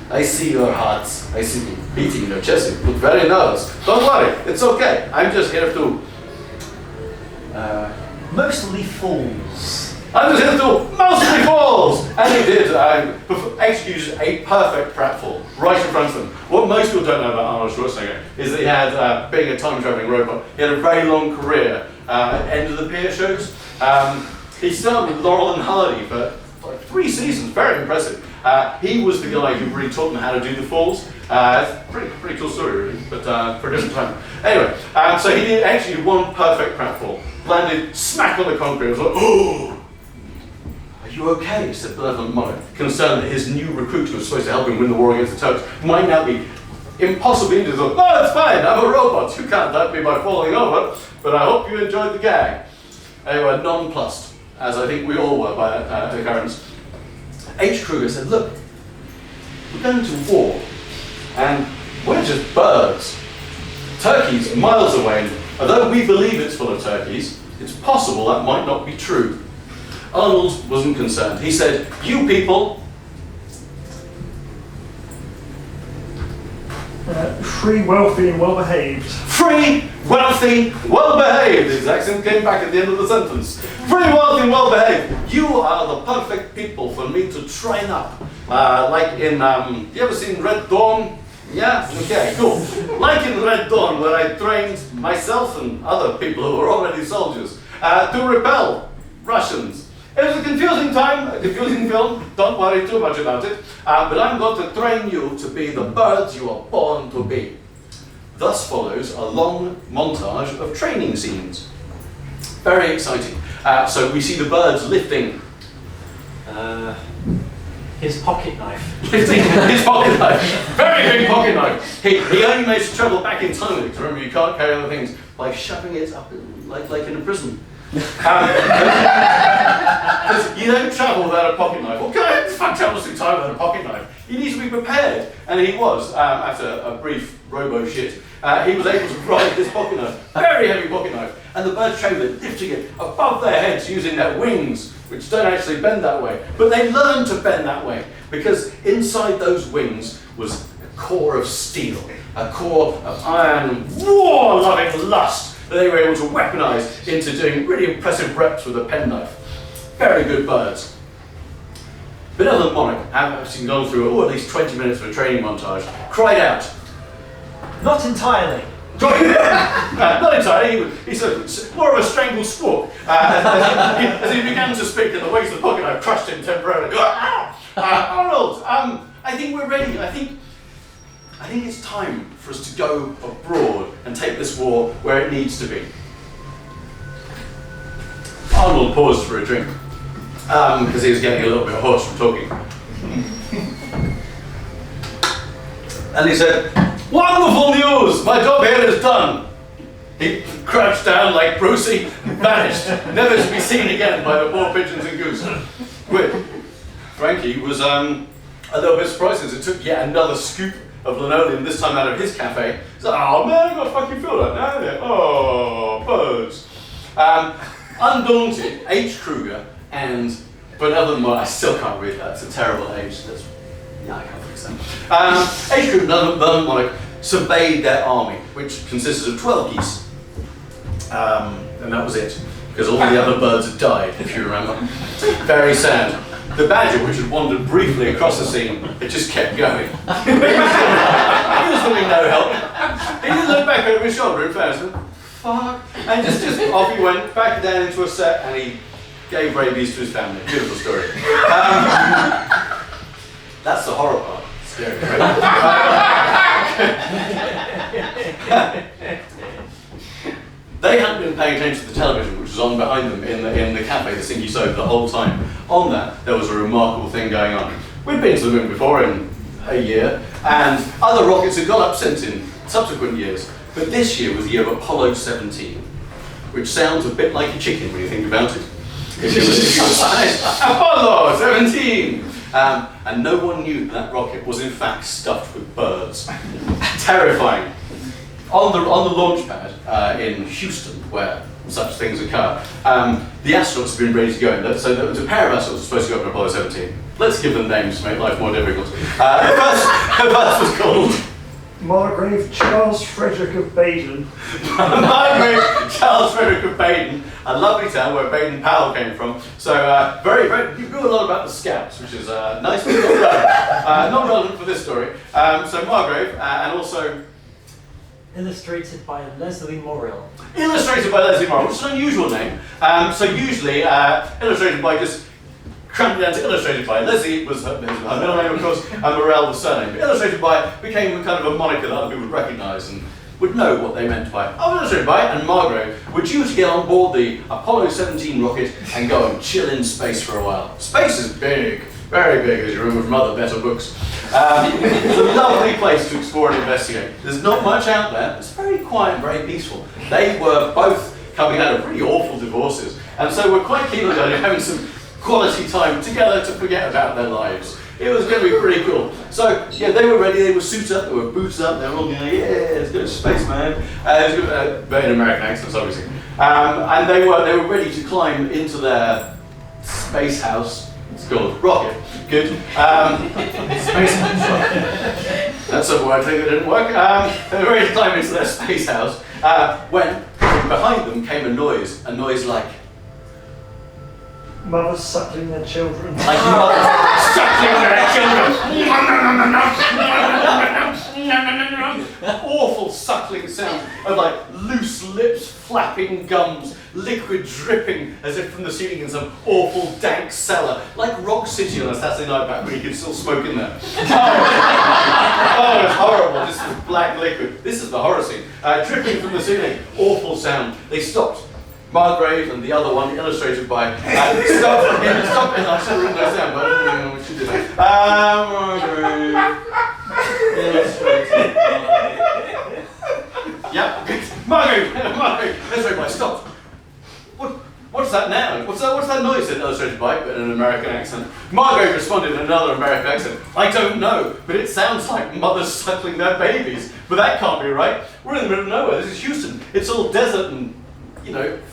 A: I see your hearts. I see you beating your chest. You look very nervous. Don't worry, it's okay. I'm just here to...
E: Mostly fools.
A: I'm just here to mostly falls! And he did. Executed a perfect pratfall right in front of them. What most people don't know about Arnold Schwarzenegger is that he had, being a time-traveling robot, he had a very long career at end of the pier shows. He started with Laurel and Hardy for like 3 seasons, very impressive. He was the guy who really taught them how to do the falls. It's a pretty cool story, really, but for a different time. Anyway, so he did actually one perfect pratfall. Landed smack on the concrete. It was like, oh! Are you okay? Said benevolent monarch, concerned that his new recruit who was supposed to help him win the war against the Turks might now be impossibly injured. No, it's fine, I'm a robot. You can't hurt me by falling over, but I hope you enjoyed the gag. Anyway, nonplussed, as I think we all were by that occurrence. H. Kruger said, look, we're going to war, and we're just birds. Turkey's miles away, and although we believe it's full of turkeys, it's possible that might not be true. Arnold wasn't concerned. He said, you people...
B: Free, wealthy, and well-behaved.
A: Free, wealthy, well-behaved. His accent came back at the end of the sentence. Free, wealthy, and well-behaved. You are the perfect people for me to train up. Like in, you ever seen Red Dawn? Yeah? Okay, cool. Like in Red Dawn, where I trained myself and other people who were already soldiers to repel Russians. It was a confusing time, a confusing film. Don't worry too much about it. But I'm going to train you to be the birds you are born to be. Thus follows a long montage of training scenes. Very exciting. So we see the birds lifting
E: His pocket knife.
A: lifting his pocket knife. Very big pocket knife. He only managed to travel back in time with it. Remember, you can't carry other things by shoving it up like in a prison. Because you don't travel without a pocket knife. Well, can I travel through time without a pocket knife? You need to be prepared. And he was, after a brief robo-shit, he was able to ride this pocket knife, very heavy pocket knife, and the birds trained with it, lifting it above their heads using their wings, which don't actually bend that way. But they learned to bend that way, because inside those wings was a core of steel, a core of iron, war-loving lust, that they were able to weaponize into doing really impressive reps with a penknife. Very good birds. Benevolent monarch, having gone through at least 20 minutes of a training montage, cried out.
E: Not entirely.
A: Not entirely, he said more of a strangled squawk. As he began to speak and the weight of the pocket knife crushed him temporarily. Arnold, I think we're ready. I think it's time for us to go abroad and take this war where it needs to be. Arnold paused for a drink, because he was getting a little bit hoarse from talking. And he said, wonderful news! My job here is done! He crouched down like Brucey, vanished, never to be seen again by the poor pigeons and goose. Frankie was a little bit surprised as it took yet another scoop of linoleum, this time out of his cafe. He's like, oh man, I got a fucking feel like that. Oh, birds. Undaunted, H. Kruger and benevolent monarch, I still can't read that, it's a terrible age. Yeah, I can't fix that. H. Kruger and benevolent monarch surveyed their army, which consisted of 12 geese. And that was it, because all the other birds had died, if you remember. Very sad. The badger, which had wandered briefly across the scene, it just kept going. He was having no help. He didn't look back over his shoulder, in fairness. Fuck. And just off he went, back down into a set, and he gave rabies to his family. Beautiful story. That's the horror part. Scary. They hadn't been paying attention to the television, which was on behind them in the cafe, the Sinky Soap, the whole time. On that, there was a remarkable thing going on. We'd been to the moon before in a year, and other rockets had gone up since in subsequent years. But this year was the year of Apollo 17, which sounds a bit like a chicken when you think about it. Apollo 17! And no one knew that rocket was in fact stuffed with birds. Terrifying. On the launch pad in Houston, where such things occur, the astronauts have been ready to go. So there was a pair of astronauts supposed to go up to Apollo 17. Let's give them names to make life more difficult. The first was called
B: Margrave Charles Frederick of Baden.
A: Margrave Charles Frederick of Baden, a lovely town where Baden Powell came from. So very, you know a lot about the Scouts, which is nice but not relevant. Not relevant for this story. So Margrave, and also
E: Illustrated by Leslie Morrill.
A: Illustrated by Leslie Morrill, which is an unusual name. So usually illustrated by just cramped down to illustrated by. Leslie was her middle name, of course, and Morrell the surname. But illustrated by became kind of a moniker that other people would recognise and would know what they meant by. Illustrated by and Margrave were due to get on board the Apollo 17 rocket and go and chill in space for a while. Space is big, very big, as you remember from other better books. It's a lovely place to explore and investigate. There's not much out there. It's very quiet, very peaceful. They were both coming out of pretty awful divorces, and so we're quite keen on having some quality time together to forget about their lives. It was going to be pretty cool. So yeah, they were ready. They were suited up. They were boots up. They were all going, yeah, let's go to space, man. Very in American accents, obviously. And they were ready to climb into their space house. It's called rocket. Good. Space house. That's a word thing that didn't work. They were ready to climb into their space house when from behind them came a noise like.
B: Mothers suckling their children.
A: Like mothers suckling their children. Awful suckling sound of like loose lips, flapping gums, liquid dripping as if from the ceiling in some awful dank cellar, like Rock City on a Saturday night back when you could still smoke in there. Oh, it's horrible. This is black liquid. This is the horror scene. Dripping from the ceiling. Awful sound. They stopped. Margrave and the other one, illustrated by stop in. I should have written those down, but I don't know what you did. Margrave, illustrated by. Yeah, good. Margrave, illustrated by. Stop. What's that now? What's that noise? Said illustrated by, but in an American accent. Margrave responded in another American accent. I don't know, but it sounds like mothers suckling their babies. But that can't be right. We're in the middle of nowhere. This is Houston. It's all desert and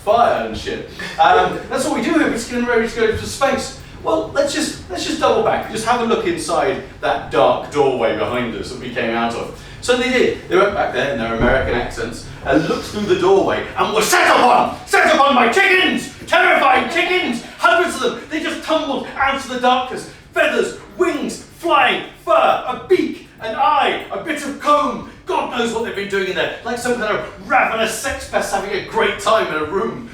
A: fire and shit. That's what we do here. We're getting ready to go to space. Well, let's just double back. Just have a look inside that dark doorway behind us that we came out of. So they did. They went back there in their American accents and looked through the doorway and were set upon by chickens! Terrifying chickens! Hundreds of them. They just tumbled out of the darkness. Feathers, wings, flying, fur, a beak, an eye, a bit of comb. God knows what they've been doing in there. Like some kind of ravenous sex pest having a great time in a room.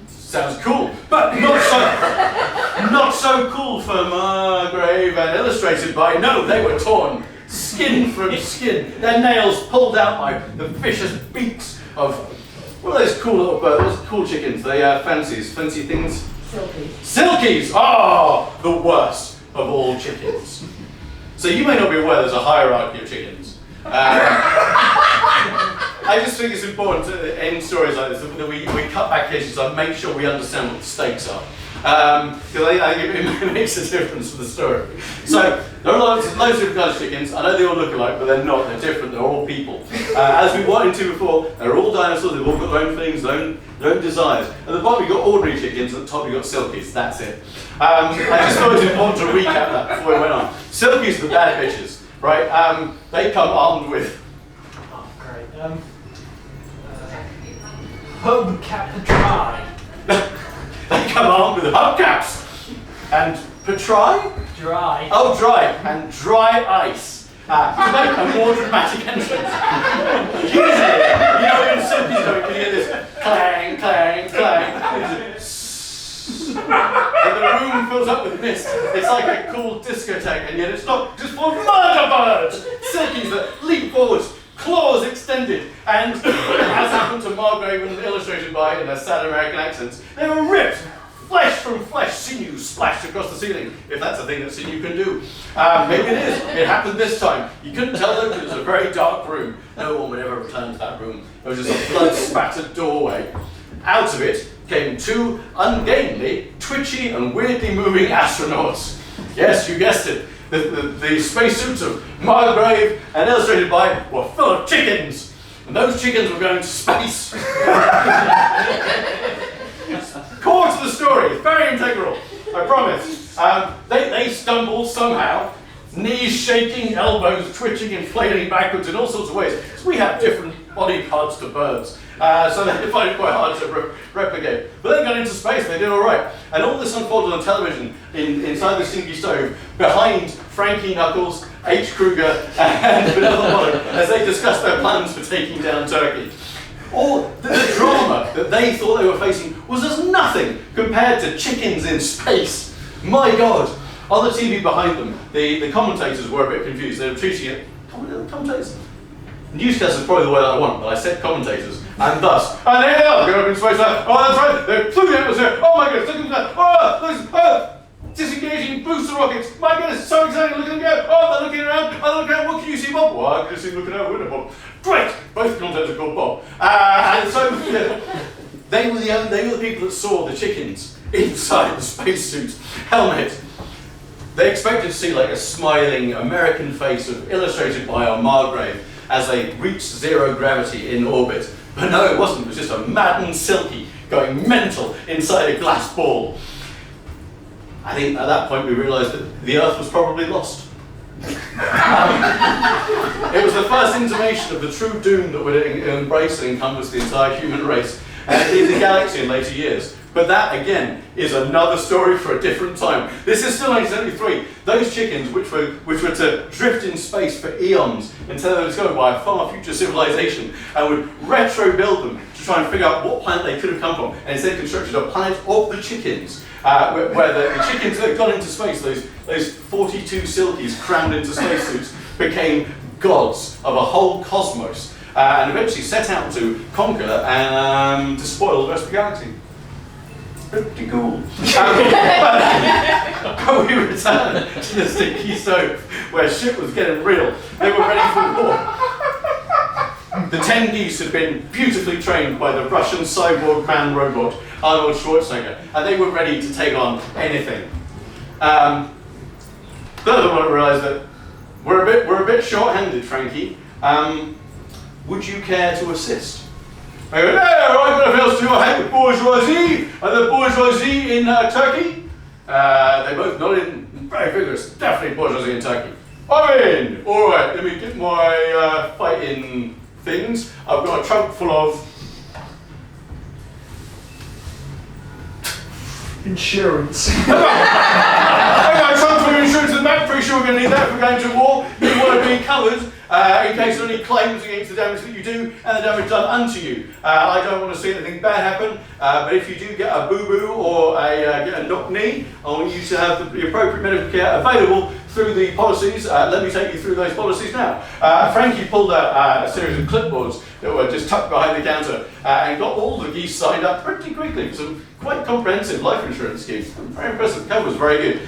A: Sounds cool, but not so cool for Margrave and illustrated by. No, they were torn, skin from skin. Their nails pulled out by the vicious beaks of what are those cool little birds? Those cool chickens. They fancy things. Silkies. Oh, the worst of all chickens. So you may not be aware there's a hierarchy of chickens. I just think it's important in stories like this that we cut back cases and make sure we understand what the stakes are. Because I think it makes a difference for the story. So there are loads of different kinds of chickens. I know they all look alike, but they're not. They're different. They're all people. As we went into before, they're all dinosaurs. They've all got their own things, their own desires. At the bottom you've got ordinary chickens. At the top you've got silkies. That's it. I just thought it was important to recap that before we went on. Silkies are the bad bitches, right? They come armed with.
E: Oh, great. Hubcap dry.
A: They come armed with hubcaps and Patry?
E: Dry.
A: Oh, dry. And dry ice. To make a more dramatic entrance. Usually, in Silky's going, you hear this clang, clang, clang. And the room fills up with mist. It's like a cool discotheque, and yet it's not just full of murder birds. Silkies that leap forwards, claws extended, and as happened to Margrave and illustrated by in their sad American accents, they were ripped. Flesh from flesh, sinew splashed across the ceiling, if that's a thing that sinew can do. Maybe it is. It happened this time. You couldn't tell though because it was a very dark room. No one would ever return to that room. There was just a blood-spattered doorway. Out of it came two ungainly, twitchy and weirdly moving astronauts. Yes, you guessed it. The spacesuits of Margrave and illustrated by were full of chickens. And those chickens were going to space. Core to the story, it's very integral, I promise. They stumbled somehow, knees shaking, elbows twitching and flailing backwards in all sorts of ways. So we have different body parts to birds, so they find it quite hard to replicate. But they got into space, they did all right. And all this unfolded on television inside the stinky stove, behind Frankie Knuckles, H. Kruger, and Vanilla Water, as they discussed their plans for taking down Turkey. All the drama that they thought they were facing was as nothing compared to chickens in space. My God! On the TV behind them, the commentators were a bit confused. They were treating it, commentators? Newscast is probably the word I want, but I said commentators. And thus, and there they are, going up in space, like, oh that's right, they flew the atmosphere, oh my goodness, look at that, oh, disengaging booster rockets, my goodness, so exciting, look at them go, oh they're looking around, what can you see, Bob? Well, I can see looking out the window, Bob. Great! Both commentators are called Bob. And so, they were the people that saw the chickens inside the spacesuit helmet. They expected to see like a smiling American face illustrated by our Margrave as they reached zero gravity in orbit. But no, it wasn't. It was just a maddened Silky going mental inside a glass ball. I think at that point we realised that the Earth was probably lost. It was the first intimation of the true doom that would embrace and encompass the entire human race in the galaxy in later years. But that, again, is another story for a different time. This is still 1973. Those chickens, which were to drift in space for eons until they were discovered by a far future civilization and would retro-build them to try and figure out what planet they could have come from, and instead constructed a planet of the chickens, where the chickens that had gone into space, those 42 Silkies crammed into spacesuits, became gods of a whole cosmos, and eventually set out to conquer and to spoil the rest of the galaxy. Pretty cool. But we returned to the stinky stove, where shit was getting real. They were ready for war. The 10 geese had been beautifully trained by the Russian cyborg man robot Arnold Schwarzenegger, and they were ready to take on anything. Furthermore, I realised that we're a bit short-handed, Frankie. Would you care to assist? I go, no, I've got a else to hang with bourgeoisie, and the bourgeoisie in Turkey. They both nodded, very vigorous, definitely bourgeoisie in Turkey. I'm in! Alright, let me get my fighting things. I've got a trunk full of
B: insurance.
A: I've got a trunk full of insurance and that, pretty sure we're going to need that if we're going to war. You want to be covered in case there are any claims against the damage that you do and the damage done unto you. I don't want to see anything bad happen, but if you do get a boo-boo or get a knock knee, I want you to have the appropriate medical care available through the policies. Let me take you through those policies now. Frankie pulled out a series of clipboards that were just tucked behind the counter and got all the geese signed up pretty quickly for some quite comprehensive life insurance schemes. Very impressive. The cover was very good.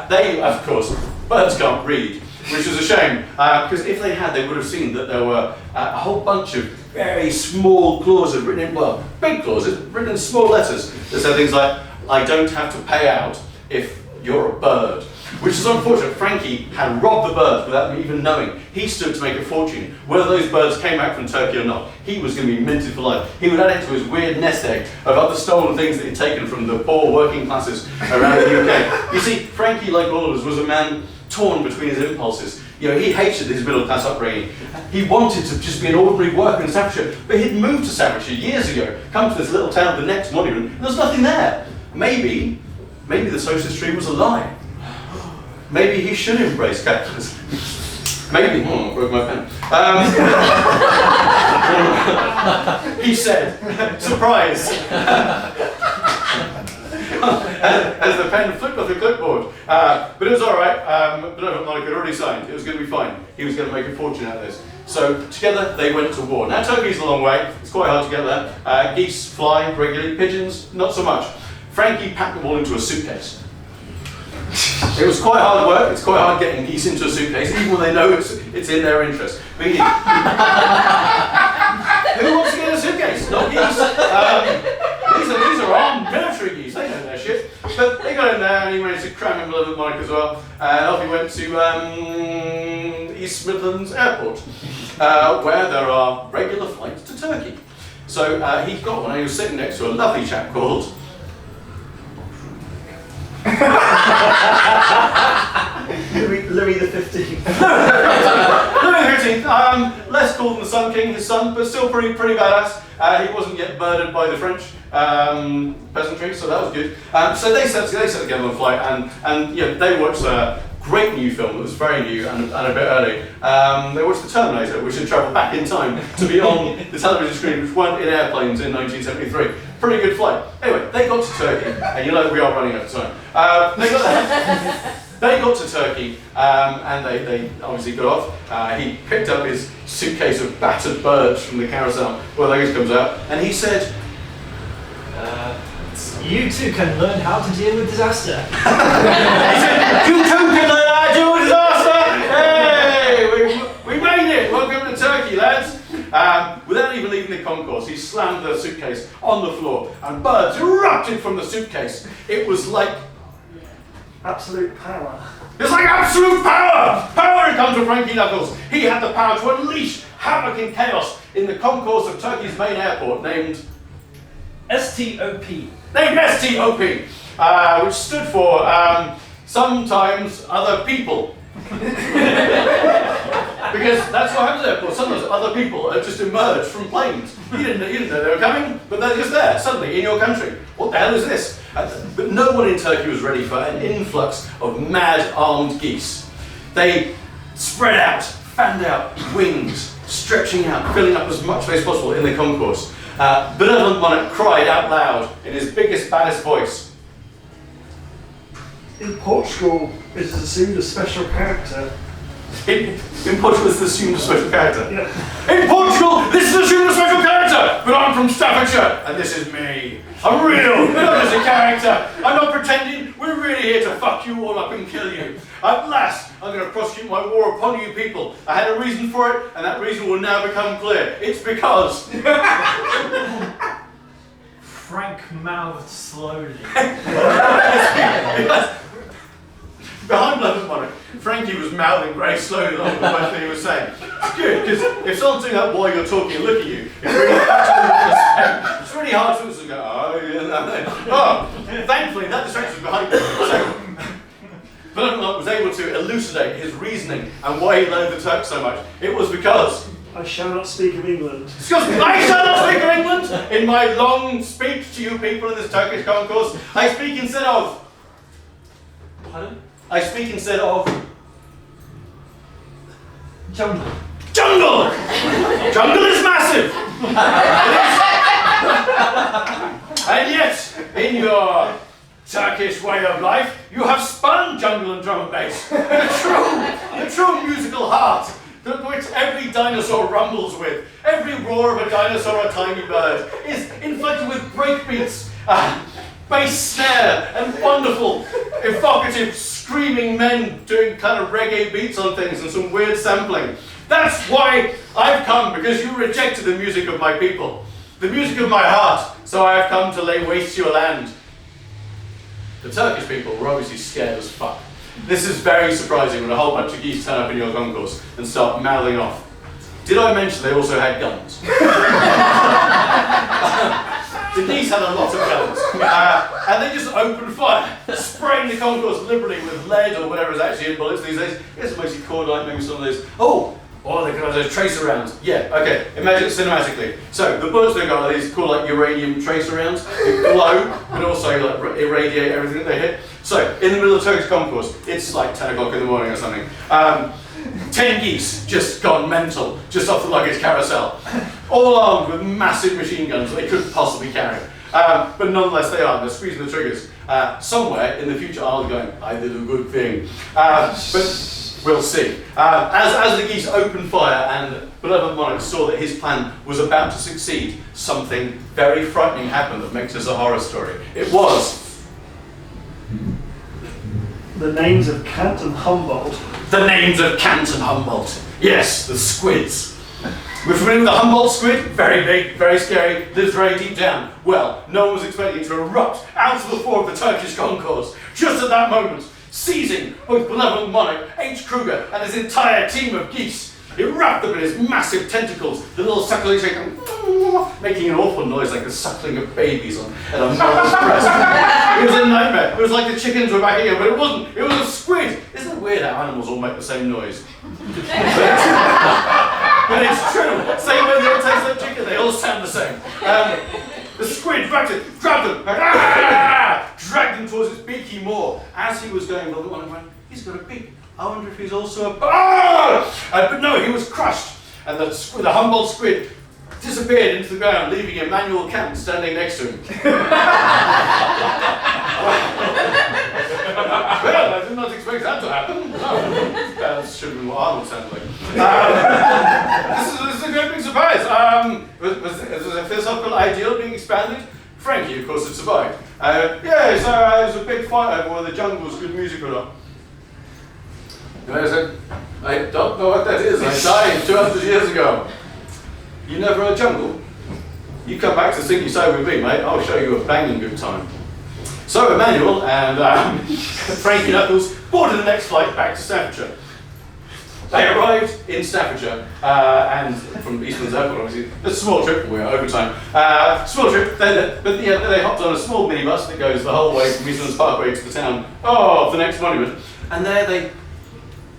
A: They, of course, birds can't read, which was a shame, because if they had, they would have seen that there were a whole bunch of very small clauses written in, well, big clauses, written in small letters that said things like, I don't have to pay out if you're a bird. Which is unfortunate. Frankie had robbed the birds without them even knowing. He stood to make a fortune. Whether those birds came back from Turkey or not, he was going to be minted for life. He would add it to his weird nest egg of other stolen things that he'd taken from the poor working classes around the UK. You see, Frankie, like all of us, was a man torn between his impulses. You know, he hated his middle class upbringing. He wanted to just be an ordinary worker in Staffordshire, but he'd moved to Staffordshire years ago, come to this little town the next morning, and there was nothing there. Maybe the socialist dream was a lie. Maybe he should embrace capitalism. Maybe, I broke my pen. He said, surprise. as the pen flipped off the clipboard. But it was all right. Benevolent Monarch had already signed. It was going to be fine. He was going to make a fortune out of this. So together they went to war. Now Turkey's a long way. It's quite hard to get there. Geese fly regularly. Pigeons, not so much. Frankie packed them all into a suitcase. It was quite hard work. It's quite hard getting geese into a suitcase, even when they know it's in their interest. But who wants to get in a suitcase? Not geese. These are armed military geese. They know their shit. But they got in there, and he managed to cram in Benevolent Monarch as well. And off he went to East Midlands Airport, where there are regular flights to Turkey. So he got one, and he was sitting next to a lovely chap called
B: Louis the 15th.
A: Louis the 15th, less cool than the Sun King, his son, but still pretty badass. He wasn't yet murdered by the French peasantry, so that was good. So they sat together on the flight, and yeah, they watched a great new film that was very new and a bit early. They watched The Terminator, which had travelled back in time to be on the television screen, which weren't in airplanes in 1973. Pretty good flight. Anyway, they got to Turkey, and you know we are running out of time. They got to Turkey, and they obviously got off. He picked up his suitcase of battered birds from the carousel where those comes out, and he said,
E: You two can learn how to deal with disaster.
A: he said, you too can learn how to deal with disaster! Hey, we made it! Welcome to Turkey, lads! Without even leaving the concourse, he slammed the suitcase on the floor, and birds erupted from the suitcase. It was like
B: Absolute power.
A: it's like absolute power! Power had come to Frankie Knuckles. He had the power to unleash havoc and chaos in the concourse of Turkey's main airport, named
E: STOP.
A: Named STOP, which stood for sometimes other people. Because that's what happens at airports. Sometimes other people have just emerged from planes. You didn't know they were coming, but they're just there, suddenly, in your country. What the hell is this? But no one in Turkey was ready for an influx of mad armed geese. They spread out, fanned out, wings, stretching out, filling up as much space as possible in the concourse. Benevolent Monarch cried out loud in his biggest, baddest voice.
B: In Portugal, it is assumed a special character.
A: In Portugal, this is assumed a special character.
B: Yeah.
A: In Portugal, this is assumed a special character, but I'm from Staffordshire, and this is me. I'm real, not just a character. I'm not pretending. We're really here to fuck you all up and kill you. At last, I'm going to prosecute my war upon you people. I had a reason for it, and that reason will now become clear. It's because
E: Frank mouthed slowly.
A: Behind Benevolent Monarch, Frankie was mouthing very slowly along the words that he was saying. It's good, because if someone's doing that while you're talking and look at you, it's really hard to go, oh, yeah, oh, thankfully that distraction was behind me. So, Benevolent Monarch was able to elucidate his reasoning and why he loathed the Turks so much. It was because
B: I shall not speak of England.
A: Excuse me, I shall not speak of England! In my long speech to you people in this Turkish concourse, I speak instead of... Pardon? I speak instead of...
E: Jungle.
A: Jungle! Jungle is massive! And yet, in your Turkish way of life, you have spun jungle and drum and bass. The true musical heart which every dinosaur rumbles with. Every roar of a dinosaur or a tiny bird is inflected with breakbeats, bass snare, and wonderful, evocative, screaming men doing kind of reggae beats on things and some weird sampling. That's why I've come, because you rejected the music of my people, the music of my heart, so I have come to lay waste to your land. The Turkish people were obviously scared as fuck. This is very surprising when a whole bunch of geese turn up in your concourse and start mouthing off. Did I mention they also had guns? The geese had a lot of guns, and they just opened fire, spraying the concourse liberally with lead or whatever is actually in bullets these days. I guess mostly cordite, maybe some of those. Oh, they could have those tracer rounds. Yeah, okay, imagine it cinematically. So, the bullets they've got are these cool like uranium tracer rounds. They glow, but also like irradiate everything that they hit. So, in the middle of Turkish concourse, it's like 10 o'clock in the morning or something. 10 geese just gone mental, just off the luggage carousel. All armed with massive machine guns that they couldn't possibly carry. But nonetheless, they are. They're squeezing the triggers. Somewhere in the future I'll be going, I did a good thing. But we'll see. As the geese opened fire and benevolent monarch saw that his plan was about to succeed, something very frightening happened that makes this a horror story. It was
B: The names of Kant and Humboldt.
A: the names of Kant and Humboldt. Yes, the squids. We're familiar with the Humboldt squid? Very big, very scary, lives very deep down. Well, no one was expecting it to erupt out of the fore of the Turkish concourse. Just at that moment, seizing both benevolent monarch H. Kruger and his entire team of geese, it wrapped them in his massive tentacles, the little suckling shaking, making an awful noise like the suckling of babies at a mother's breast. It was a nightmare. It was like the chickens were back again, but it wasn't. It was a squid. Isn't it weird how animals all make the same noise? But it's true. Same way they all taste like chicken, they all sound the same. The squid grabbed them, dragged him towards its beaky maw. As he was going, the one went, he's got a beak. I wonder if he's also a... but no, he was crushed. And the Humboldt squid disappeared into the ground, leaving Immanuel Kant standing next to him. Well, I did not expect that to happen. No. That should have been what Arnold sounded like. This is a great big surprise. Was a philosophical ideal being expanded? Frankie, of course, had survived. Yes, there was a big fight over whether the jungle was good music or not. And I said, I don't know what that is. I died 200 years ago. You never heard jungle? You come back to Sinky Side with me, mate. I'll show you a banging good time. So Emmanuel and Frankie Knuckles boarded the next flight back to Staffordshire. They arrived in Staffordshire, and from Eastman's Airport, obviously. It's a small trip, we're over time. Small trip, but they hopped on a small minibus that goes the whole way from Eastman's Parkway to the town of the next monument. And there they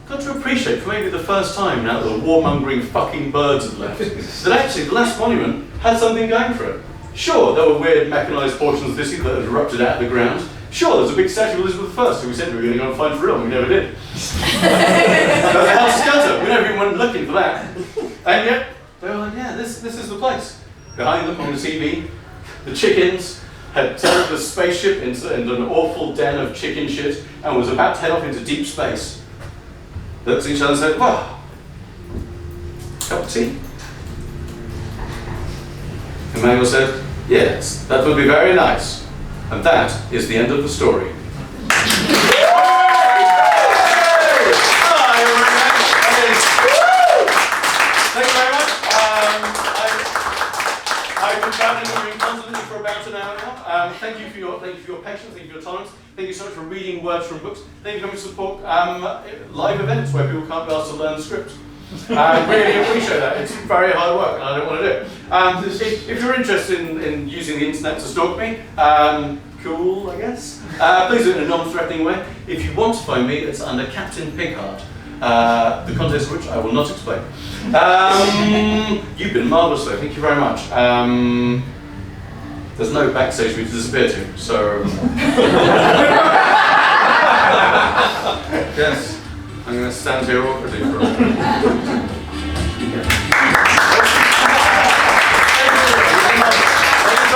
A: got to appreciate, for maybe the first time now that the warmongering fucking birds had left, that actually the last monument had something going for it. Sure, there were weird mechanised portions of this that had erupted out of the ground. Sure, there was a big statue of Elizabeth I who we said we were going to go and find for real, and we never did. There was a hell skelter, we never even went looking for that. And yet, they were like, yeah, this is the place. Behind them on the TV, the chickens had turned the spaceship into an awful den of chicken shit and was about to head off into deep space. Looked at each other and said, well, cup of tea. Emmanuel said, yes, that would be very nice. And that is the end of the story. Thank you very much. I've been babbling with you constantly for about an hour now. Thank you for your patience, thank you for your tolerance. Thank you so much for reading words from books. Thank you for coming to support live events where people can't be asked to learn script. I really appreciate that. It's very hard work and I don't want to do it. If you're interested in using the internet to stalk me, cool, I guess. Please do it in a non-threatening way. If you want to find me, it's under Captain Pigheart. The context of which I will not explain. You've been marvellous though, thank you very much. There's no backstage for me to disappear to, so... Yes, I'm going to stand here awkwardly for a